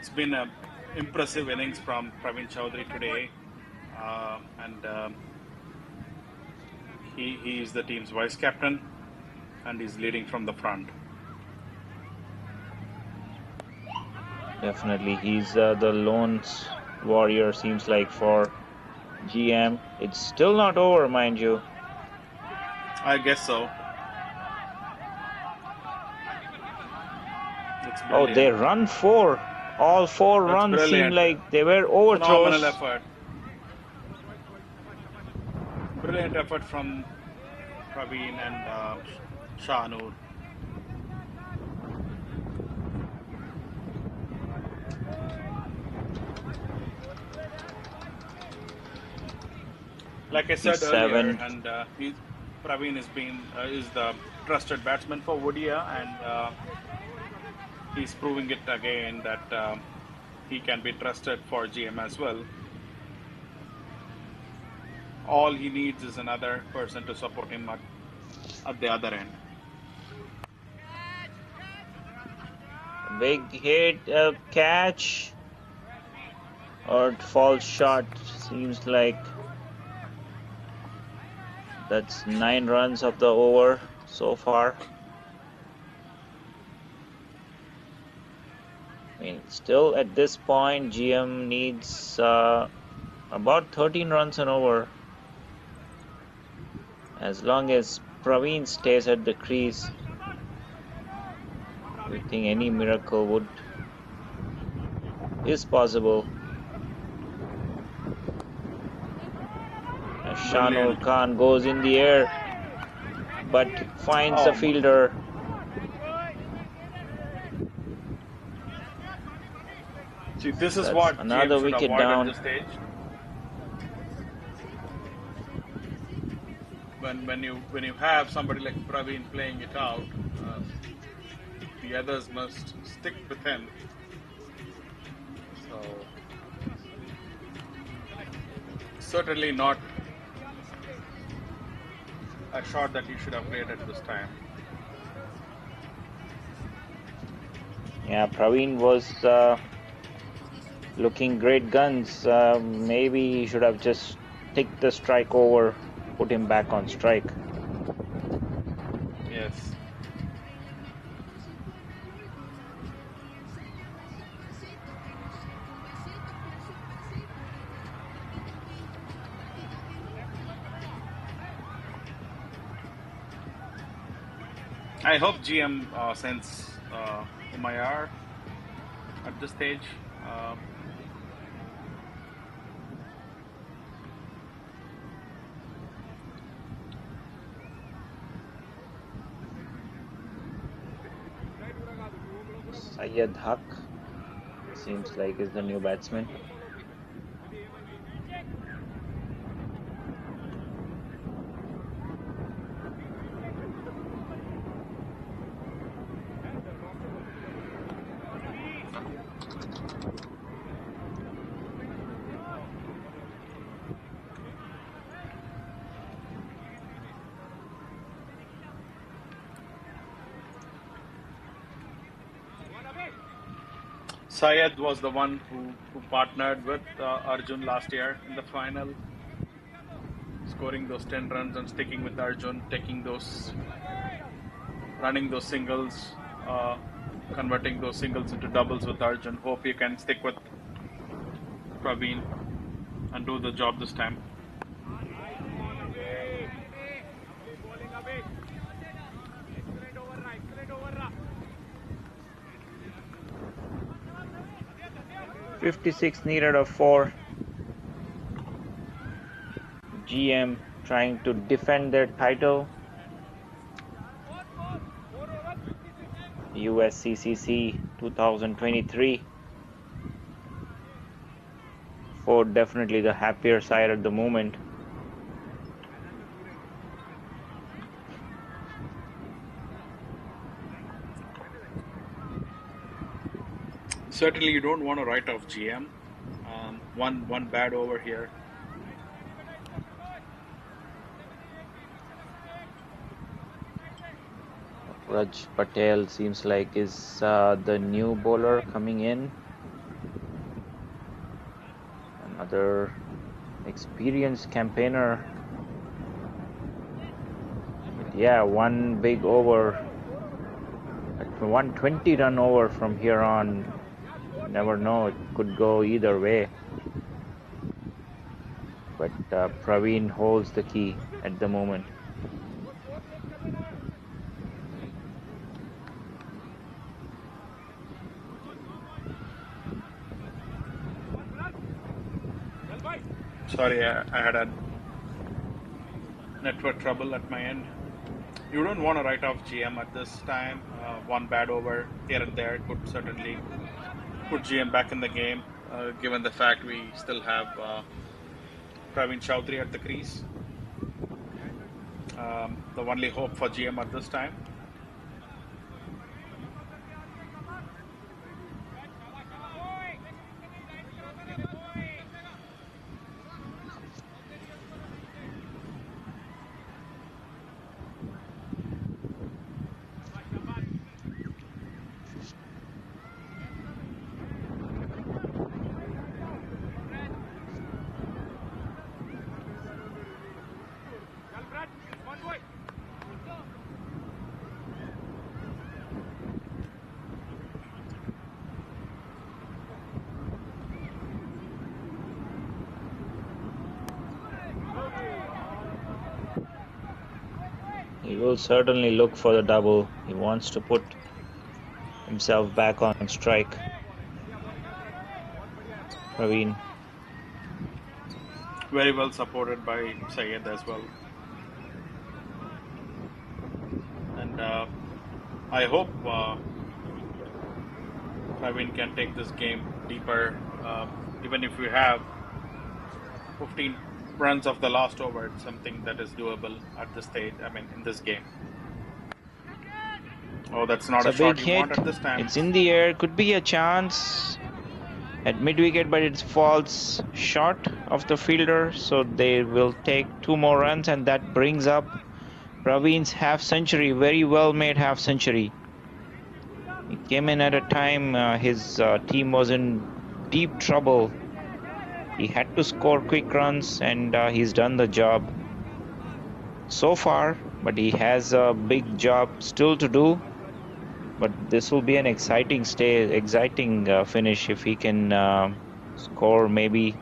it's been an impressive innings from Praveen Chaudhary today, and he is the team's vice captain, and he's leading from the front. Definitely, he's the lone warrior, seems like, for GM. It's still not over, mind you. I guess so. Oh, they run 4. All 4 That's runs brilliant. seem like they were overthrows. Phenomenal effort. Brilliant effort from Praveen and Shahnur. Like I said earlier, and Praveen is the trusted batsman for Woodia, and he's proving it again that he can be trusted for GM as well. All he needs is another person to support him at the other end. Big hit, a catch, or false shot. Seems like that's 9 runs of the over so far. I mean, still at this point, GM needs about 13 runs and over. As long as Praveen stays at the crease, we think any miracle is possible. Shanur Khan goes in the air, but finds the fielder. See, this is That's what GM another should wicket avoid at down. this stage. When you have somebody like Praveen playing it out, the others must stick with him. So certainly not a shot that he should have played at this time. Yeah, Praveen was looking great guns. Maybe he should have just ticked the strike over, put him back on strike. Yes. I hope GM sends Umayar at this stage. Syed Haq seems like is the new batsman. Syed was the one who partnered with Arjun last year in the final, scoring those 10 runs and sticking with Arjun, running those singles, converting those singles into doubles with Arjun. Hope you can stick with Praveen and do the job this time. .56 needed of 4. GM trying to defend their title. USCCC 2023. Ford definitely the happier side at the moment. Certainly, you don't want to write off GM. One bad over here. Raj Patel seems like is the new bowler coming in. Another experienced campaigner. But yeah, one big over. 120 run over from here on. Never know, it could go either way. But Praveen holds the key at the moment. Sorry, I had a network trouble at my end. You don't want to write off GM at this time. One bad over here and there could certainly put GM back in the game, given the fact we still have Praveen Chaudhary at the crease. The only hope for GM at this time. He will certainly look for the double. He wants to put himself back on strike. Praveen. Very well supported by Syed as well. And I hope Praveen can take this game deeper. Even if we have 15 runs of the last over, it's something that is doable at this stage. I mean, in this game. Oh, that's not It's a a big shot you hit. want at this time. It's in the air. Could be a chance at mid-wicket, but it falls short of the fielder. So they will take 2 more runs, and that brings up Praveen's half century. Very well made half century. He came in at a time his team was in deep trouble. He had to score quick runs, and he's done the job so far, but he has a big job still to do. But this will be an exciting finish if he can score maybe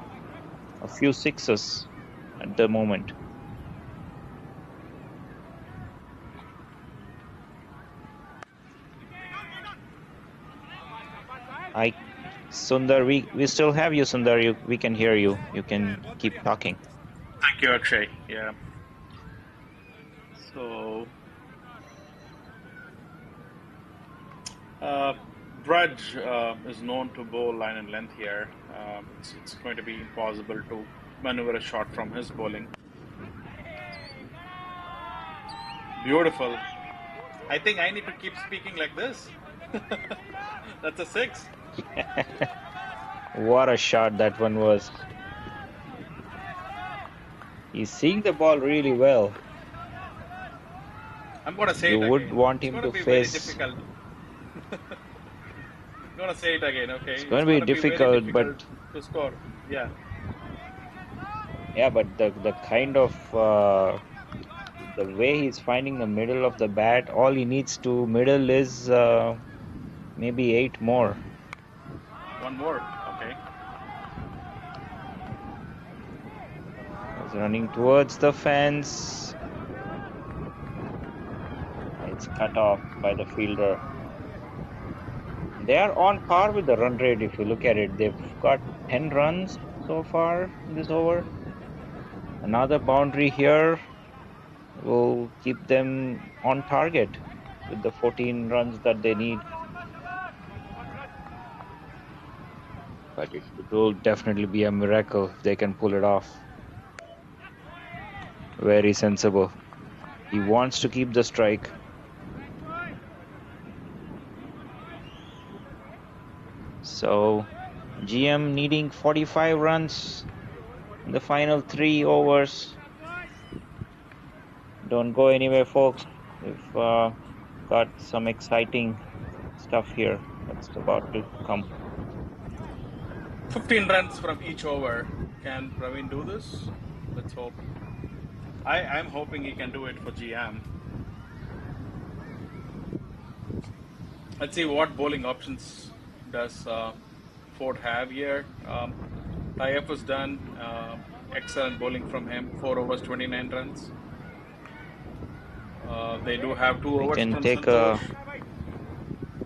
a few sixes at the moment. Sunder, we still have you, Sunder. We can hear you. You can keep talking. Thank you, Akshay. Yeah. So, Brudge is known to bowl line and length here. It's going to be impossible to maneuver a shot from his bowling. Beautiful. I think I need to keep speaking like this. That's a 6. What a shot that one was. He's seeing the ball really well. I'm going to say You it would again. want It's him going to to be very face. difficult. I'm going to say it again, okay? It's going to be very difficult, difficult to score. Yeah. Yeah, but the kind of the way he's finding the middle of the bat, all he needs to middle is maybe 8 more. One more. Okay. He's running towards the fence. It's cut off by the fielder. They are on par with the run rate if you look at it. They've got 10 runs so far in this over. Another boundary here will keep them on target with the 14 runs that they need. But it will definitely be a miracle if they can pull it off. Very sensible. He wants to keep the strike. So GM needing 45 runs in the final 3 overs. Don't go anywhere, folks. We've got some exciting stuff here that's about to come. 15 runs from each over. Can Praveen do this? Let's hope. I'm hoping he can do it for GM. Let's see what bowling options does Ford have here. Tie-up was done. Excellent bowling from him. 4 overs, 29 runs. They do have 2 overs from Santosh.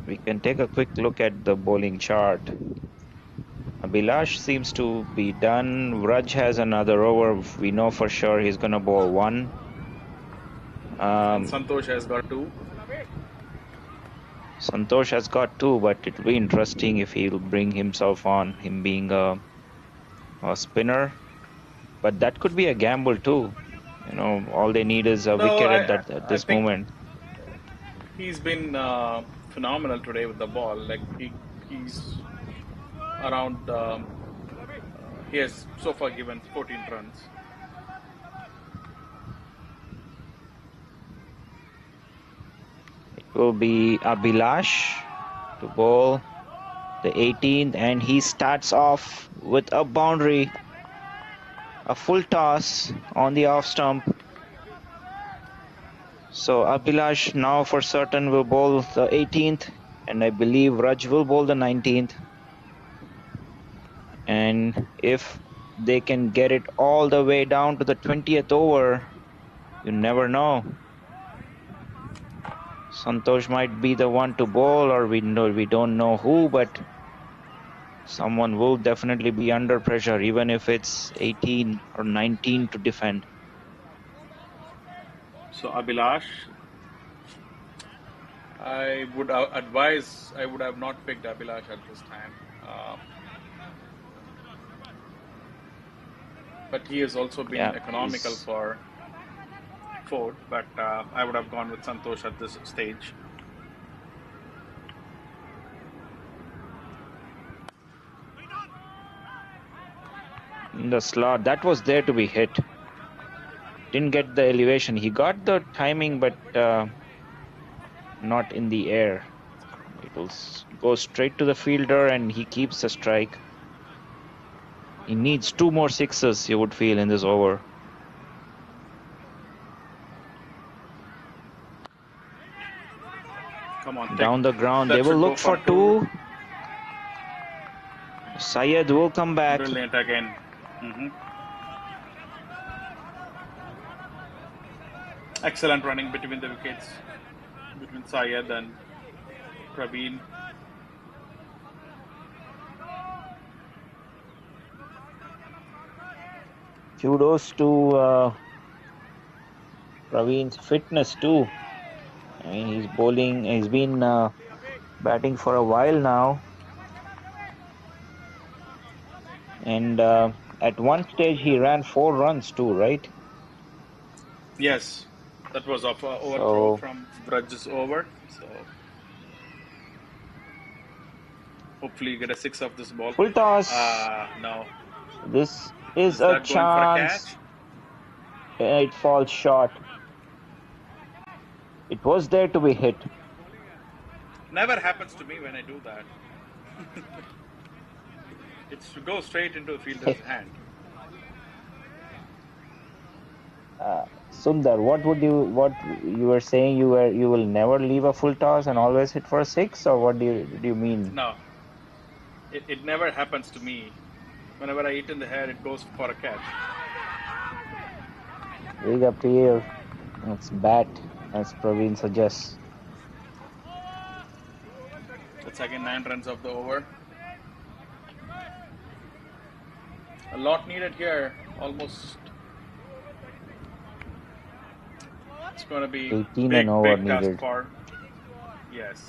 We can take a quick look at the bowling chart. Abhilash seems to be done. Raj has another over. We know for sure he's going to bowl 1. And Santosh has got 2. Santosh has got 2, but it'll be interesting if he'll bring himself on, him being a spinner. But that could be a gamble too. You know, all they need is a wicket at this moment. He's been phenomenal today with the ball. Like he's around. He has so far given 14 runs. It will be Abhilash to bowl the 18th, and he starts off with a boundary, a full toss on the off stump. So Abhilash now for certain will bowl the 18th, and I believe Raj will bowl the 19th. And if they can get it all the way down to the 20th over, you never know. Santosh might be the one to bowl, or we don't know who, but someone will definitely be under pressure, even if it's 18 or 19 to defend. So Abhilash, I would advise. I would have not picked Abhilash at this time. but he has also been Yeah, economical he's for Ford. But I would have gone with Santosh at this stage. in the slot. That was there to be hit. Didn't get the elevation. He got the timing, but not in the air. It will go straight to the fielder, and he keeps the strike. He needs 2 more sixes, you would feel, in this over. Come on, Down the ground. They that will should go look for for 2. Syed will come back. Brilliant again. Excellent running between the wickets, between Syed and Praveen. Kudos to Praveen's fitness too. I mean, he's bowling. He's been batting for a while now, and at one stage he ran 4 runs too, right? Yes, that was off overthrow So from Braj's over. So hopefully you get a 6 off this ball. full toss. No. This is Is a that going for a chance. catch? It falls short. It was there to be hit. Never happens to me when I do that. It should go straight into the fielder's hand. Sunder, what you were saying? You will never leave a full toss and always hit for a 6, or what do you mean? No, it never happens to me. Whenever I hit in the head, it goes for a catch. Big appeal. It's bat, as Praveen suggests. That's again 9 runs of the over. A lot needed here. Almost. It's going to be 18 and over big task needed. for. Yes.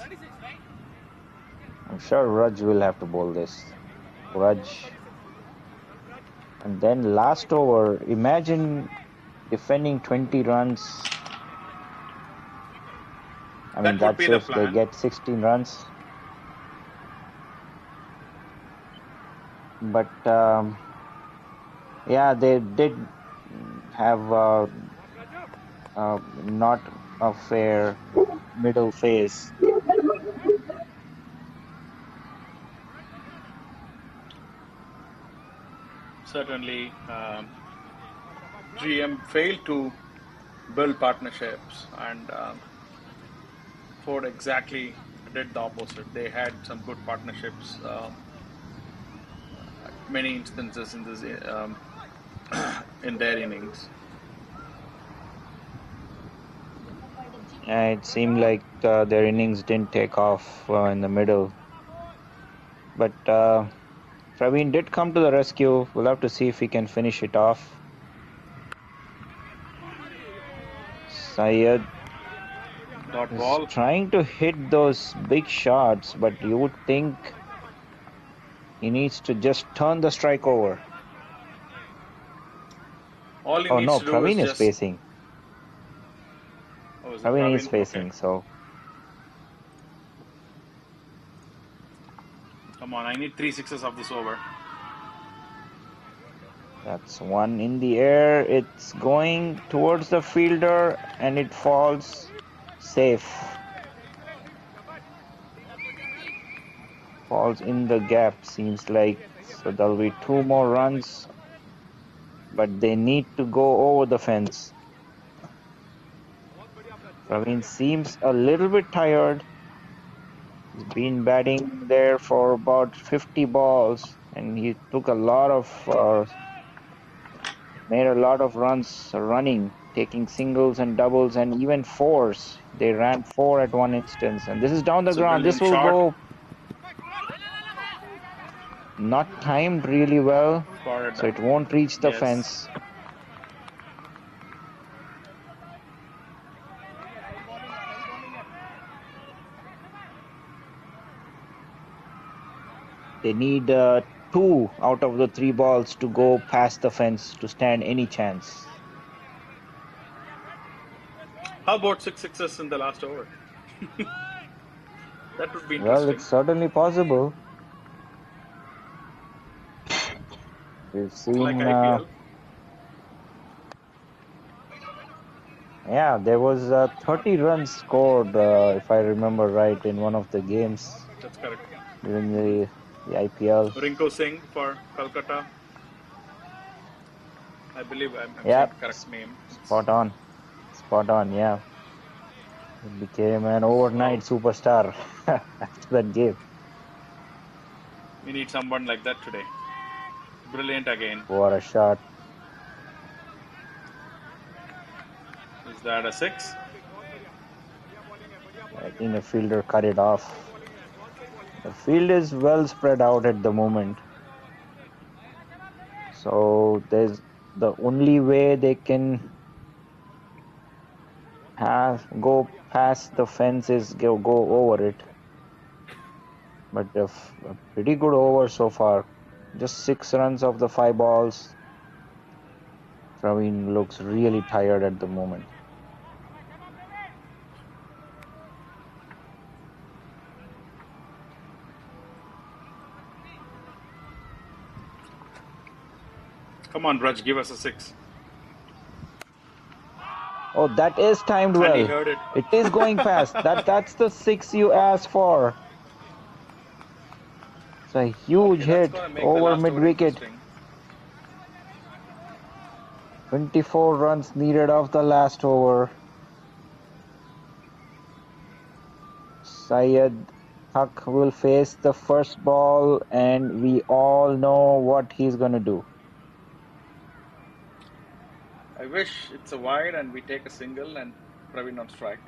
I'm sure Raj will have to bowl this. Raj. And then last over, imagine defending 20 runs. I mean, That would that's be the if they plan. get 16 runs. But yeah, they did have not a fair middle phase. Certainly, GM failed to build partnerships, and Ford exactly did the opposite. They had some good partnerships, many instances in this in their innings. It seemed like their innings didn't take off in the middle. But Praveen did come to the rescue. We'll have to see if he can finish it off. Syed Dot is ball. trying to hit those big shots, but you would think he needs to just turn the strike over. All he Oh needs no, to do is Praveen is just. facing. Oh, is it Praveen is Praveen? facing, Okay. so Come on, I need 3 sixes of this over. that's 1 in the air. It's going towards the fielder and it falls safe. Falls in the gap, seems like. So there'll be 2 more runs, but they need to go over the fence. Praveen seems a little bit tired. He's been batting there for about 50 balls, and he took a lot of, made a lot of runs running, taking singles and doubles and even 4s. They ran 4 at one instance, and this is down the It's a ground. This brilliant will shot. go not timed really well, For so it won't reach the yes. fence. They need 2 out of the 3 balls to go past the fence to stand any chance. How about 6 sixes in the last over? That would be Well, interesting. it's certainly possible. We've Like seen, IPL. yeah, there was 30 runs scored, if I remember right, in one of the games That's correct. during the IPL. Rinku Singh for Kolkata. I believe I'm saying Yeah, the correct name. spot on. Spot on, yeah. He became an So overnight superstar after that game. we need someone like that today. Brilliant again. What a shot. Is that a 6? I think the fielder cut it off. The field is well spread out at the moment. So there's the only way they can go past the fence is go over it. But a pretty good over so far. Just 6 runs of the 5 balls. Praveen looks really tired at the moment. Come on, Raj, give us a 6. Oh, that is timed And he well. heard it. It is going past. That's the 6 you asked for. It's a huge Okay, that's hit going to make the over last mid over wicket. interesting. 24 runs needed of the last over. Syed Haq will face the first ball, and we all know what he's going to do. I wish it's a wide and we take a single and Praveen on strike.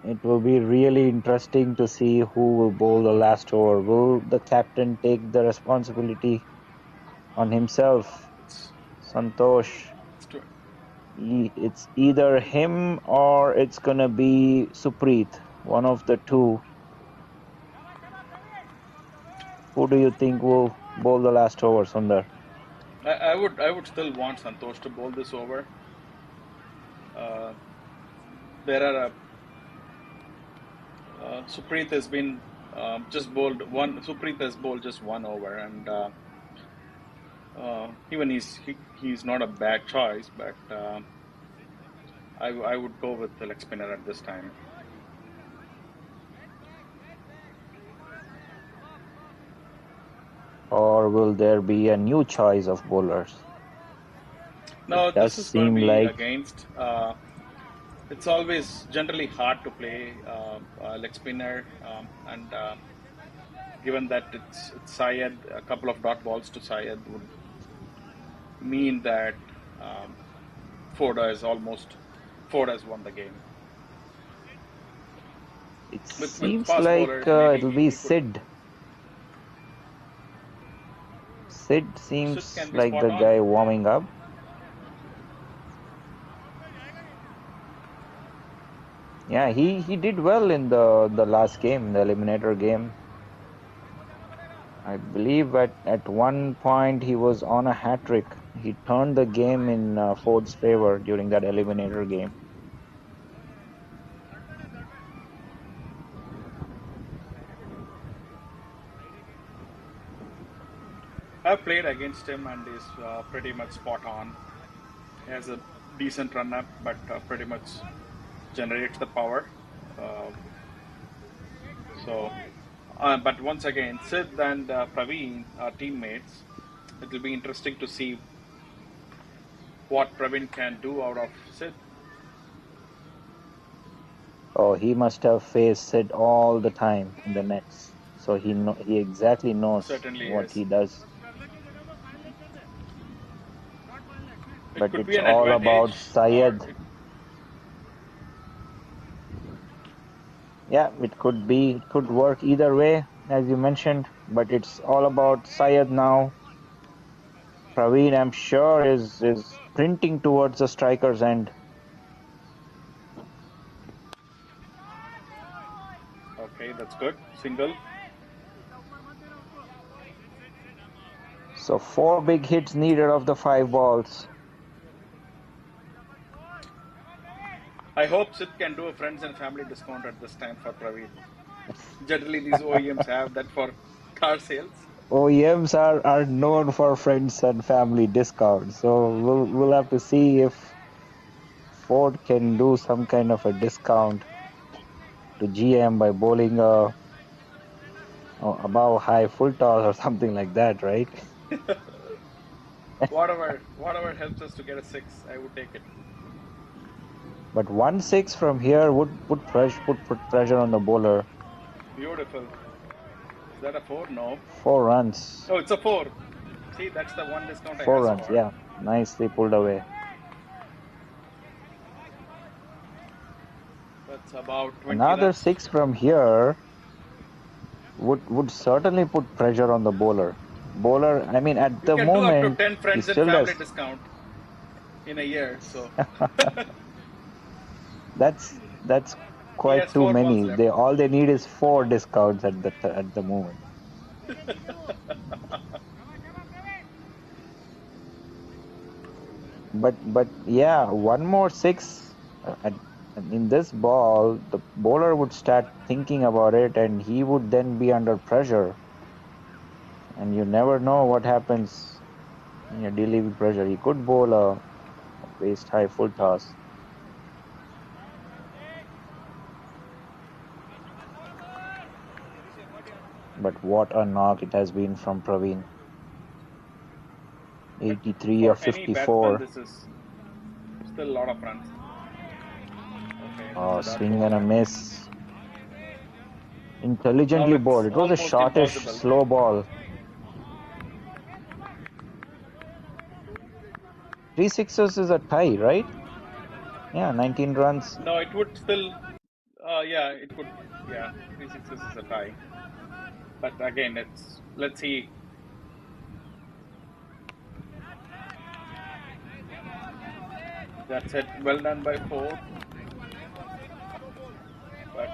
It will be really interesting to see who will bowl the last over. Will the captain take the responsibility on himself? Santosh. It's either him or it's going to be Supreet, one of the two. Who do you think will bowl the last over, Sunder? I would still want Santosh to bowl this over. There are Supreet has been just bowled one. Supreet has bowled just one over, and even he's not a bad choice, but I would go with the leg spinner at this time. Or will there be a new choice of bowlers? No, It does this is going to seem be like against. It's always generally hard to play leg spinner, and given that it's Syed, a couple of dot balls to Syed would mean that Ford has won the game. it With seems fast like bowlers, maybe it'll be he could. Sid. Sid Sid seems can be like spot the on. guy warming up. Yeah, he did well in the last game, the eliminator game. I believe at one point he was on a hat trick. He turned the game in Ford's favor during that eliminator game. I've played against him and he's pretty much spot on. He has a decent run up, but pretty much generates the power. Uh, but once again, Sid and Praveen are teammates. It will be interesting to see what Praveen can do out of Sid. Oh, he must have faced Sid all the time in the nets, so he exactly knows Certainly what is. he does. It But could be it's an all about advantage, or Syed. Yeah, it could be, it could work either way, as you mentioned, but it's all about Syed now. Praveen, I'm sure, is sprinting towards the striker's end. okay, that's That's good. Single. So 4 big hits needed of the 5 balls. I hope Sid can do a friends and family discount at this time for Praveen. Generally, these OEMs have that for car sales. OEMs are known for friends and family discounts, so we'll have to see if Ford can do some kind of a discount to GM by bowling a above high full toss or something like that, right? Whatever helps us to get a 6, I would take it. But 1-6 from here would put pressure on the bowler. Beautiful. Is that a 4? No. 4 runs. Oh, it's a 4. See, that's the one discount I 4 asked runs, for. yeah. Nicely pulled away. That's about 20 Another runs. 6 from here would certainly put pressure on the bowler. I mean, at You the can do up to moment, 10 he friends and still family does. discount in a year. So That's he has quite too 4 balls many. left. All they need is 4 discounts at the moment. But yeah, one more 6 in this ball, the bowler would start thinking about it, and he would then be under pressure. And you never know what happens when you're dealing with pressure. He could bowl a waist high full toss. But what a knock it has been from Praveen. But 83 for of any batsman, 54. this is still a lot of runs. Okay, that's Oh, a dot swing ball. and a miss. Now Intelligently it's bowled. It was a almost shortish, impossible. slow ball. 3 sixes is a tie, right? Yeah, 19 runs. No, it would still, yeah, it would, yeah, 3 sixes is a tie. But again, let's see. That's it. Well done by Ford. But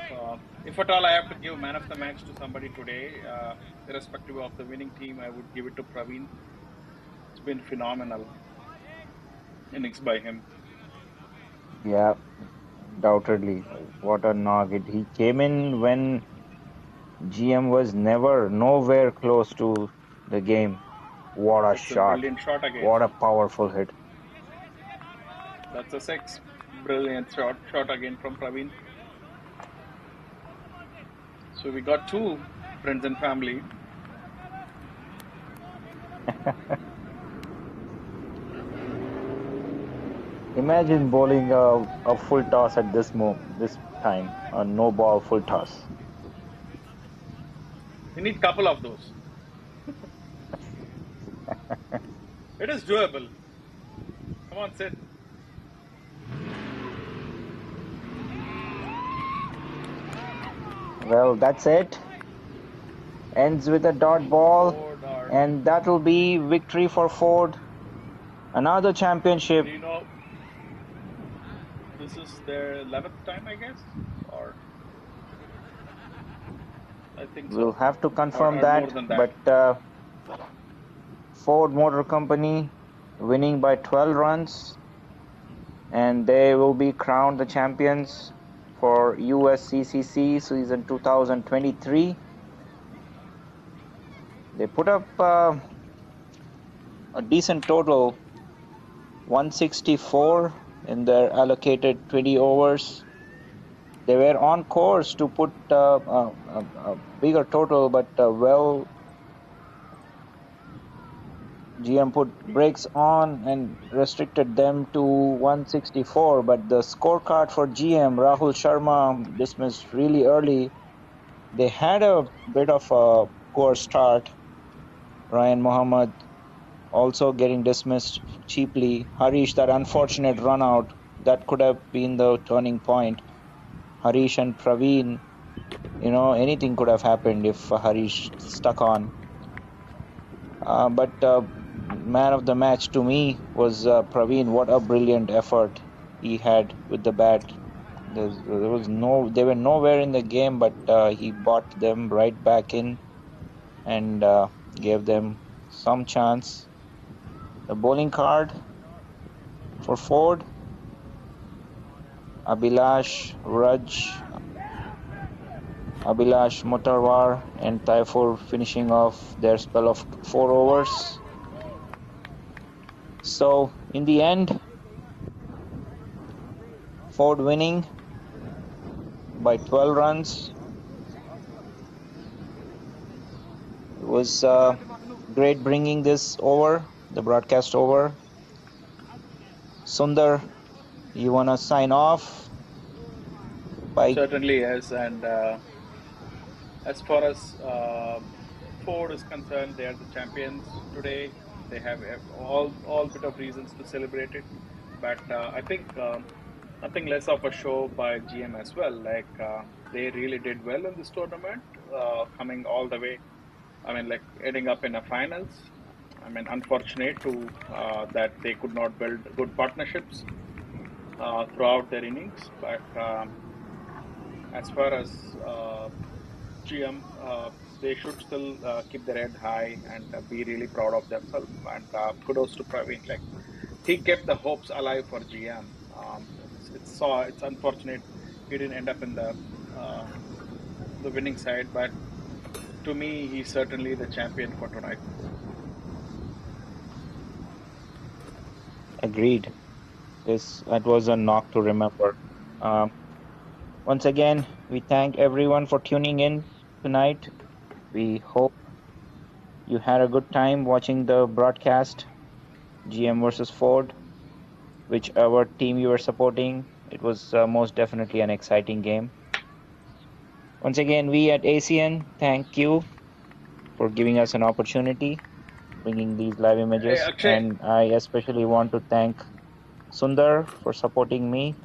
if at all I have to give man of the match to somebody today, irrespective of the winning team, I would give it to Praveen. It's been phenomenal innings by him. Yeah, undoubtedly. What a knock. He came in when GM was nowhere close to the game. What a It's a shot. brilliant shot again. What a powerful hit. That's a 6. Brilliant shot again from Praveen. So we got 2 friends and family. Imagine bowling a full toss at this time. A no ball full toss. We need a couple of those. It is doable. Come on, Sid. Well, that's it. Ends with a dot ball. Ford or And that'll be victory for Ford. Another championship. do you know this is their 11th time, I guess, or I think We'll so, have to confirm or more that. than that. But Ford Motor Company winning by 12 runs. And they will be crowned the champions for USCCC season 2023. They put up a decent total, 164 in their allocated 20 overs. They were on course to put a bigger total, but GM put brakes on and restricted them to 164. But the scorecard for GM, Rahul Sharma, dismissed really early. They had a bit of a poor start. Ryan Mohammed also getting dismissed cheaply. Harish, that unfortunate run out, that could have been the turning point. Harish and Praveen, anything could have happened if Harish stuck on. But man of the match to me was Praveen. What a brilliant effort he had with the bat. They were nowhere in the game, but he brought them right back in and gave them some chance. The bowling card for Ford, Abhilash Motarwar, and Taifur finishing off their spell of 4 overs. So in the end, Ford winning by 12 runs. It was great bringing this over, the broadcast over. Sunder, you want to sign off by Certainly, yes. And as far as Ford is concerned, they are the champions today. They have all bit of reasons to celebrate it. But I think nothing less of a show by GM as well. Like they really did well in this tournament, coming all the way. I mean, like ending up in a finals. I mean, unfortunate to that they could not build good partnerships throughout their innings. But as far as GM, they should still keep their head high and be really proud of themselves. And kudos to Praveen. Like he kept the hopes alive for GM. It's unfortunate he didn't end up in the winning side, but to me, he's certainly the champion for tonight. agreed. That was a knock to remember. Um, Once again, we thank everyone for tuning in tonight. We hope you had a good time watching the broadcast, GM versus Ford, whichever team you were supporting. It was most definitely an exciting game. Once again, we at ACN thank you for giving us an opportunity, bringing these live Hey, images. Akshay, And I especially want to thank Sundar for supporting me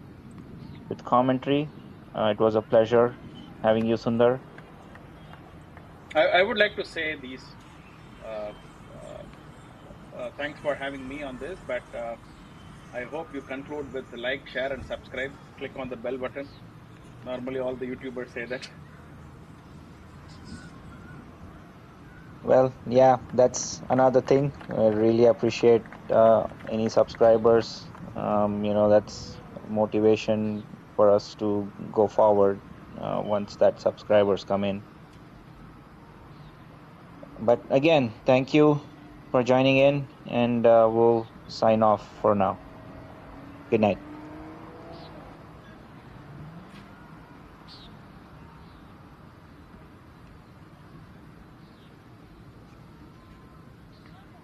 with commentary. It was a pleasure having you, Sundar. I would like to say these. Uh, uh, Thanks for having me on this, but I hope you conclude with like, share, and subscribe. Click on the bell button. Normally, all the YouTubers say that. Well, yeah, that's another thing. I really appreciate any subscribers. That's motivation for us to go forward once that subscribers come in. But again, thank you for joining in, and we'll sign off for now. Good night.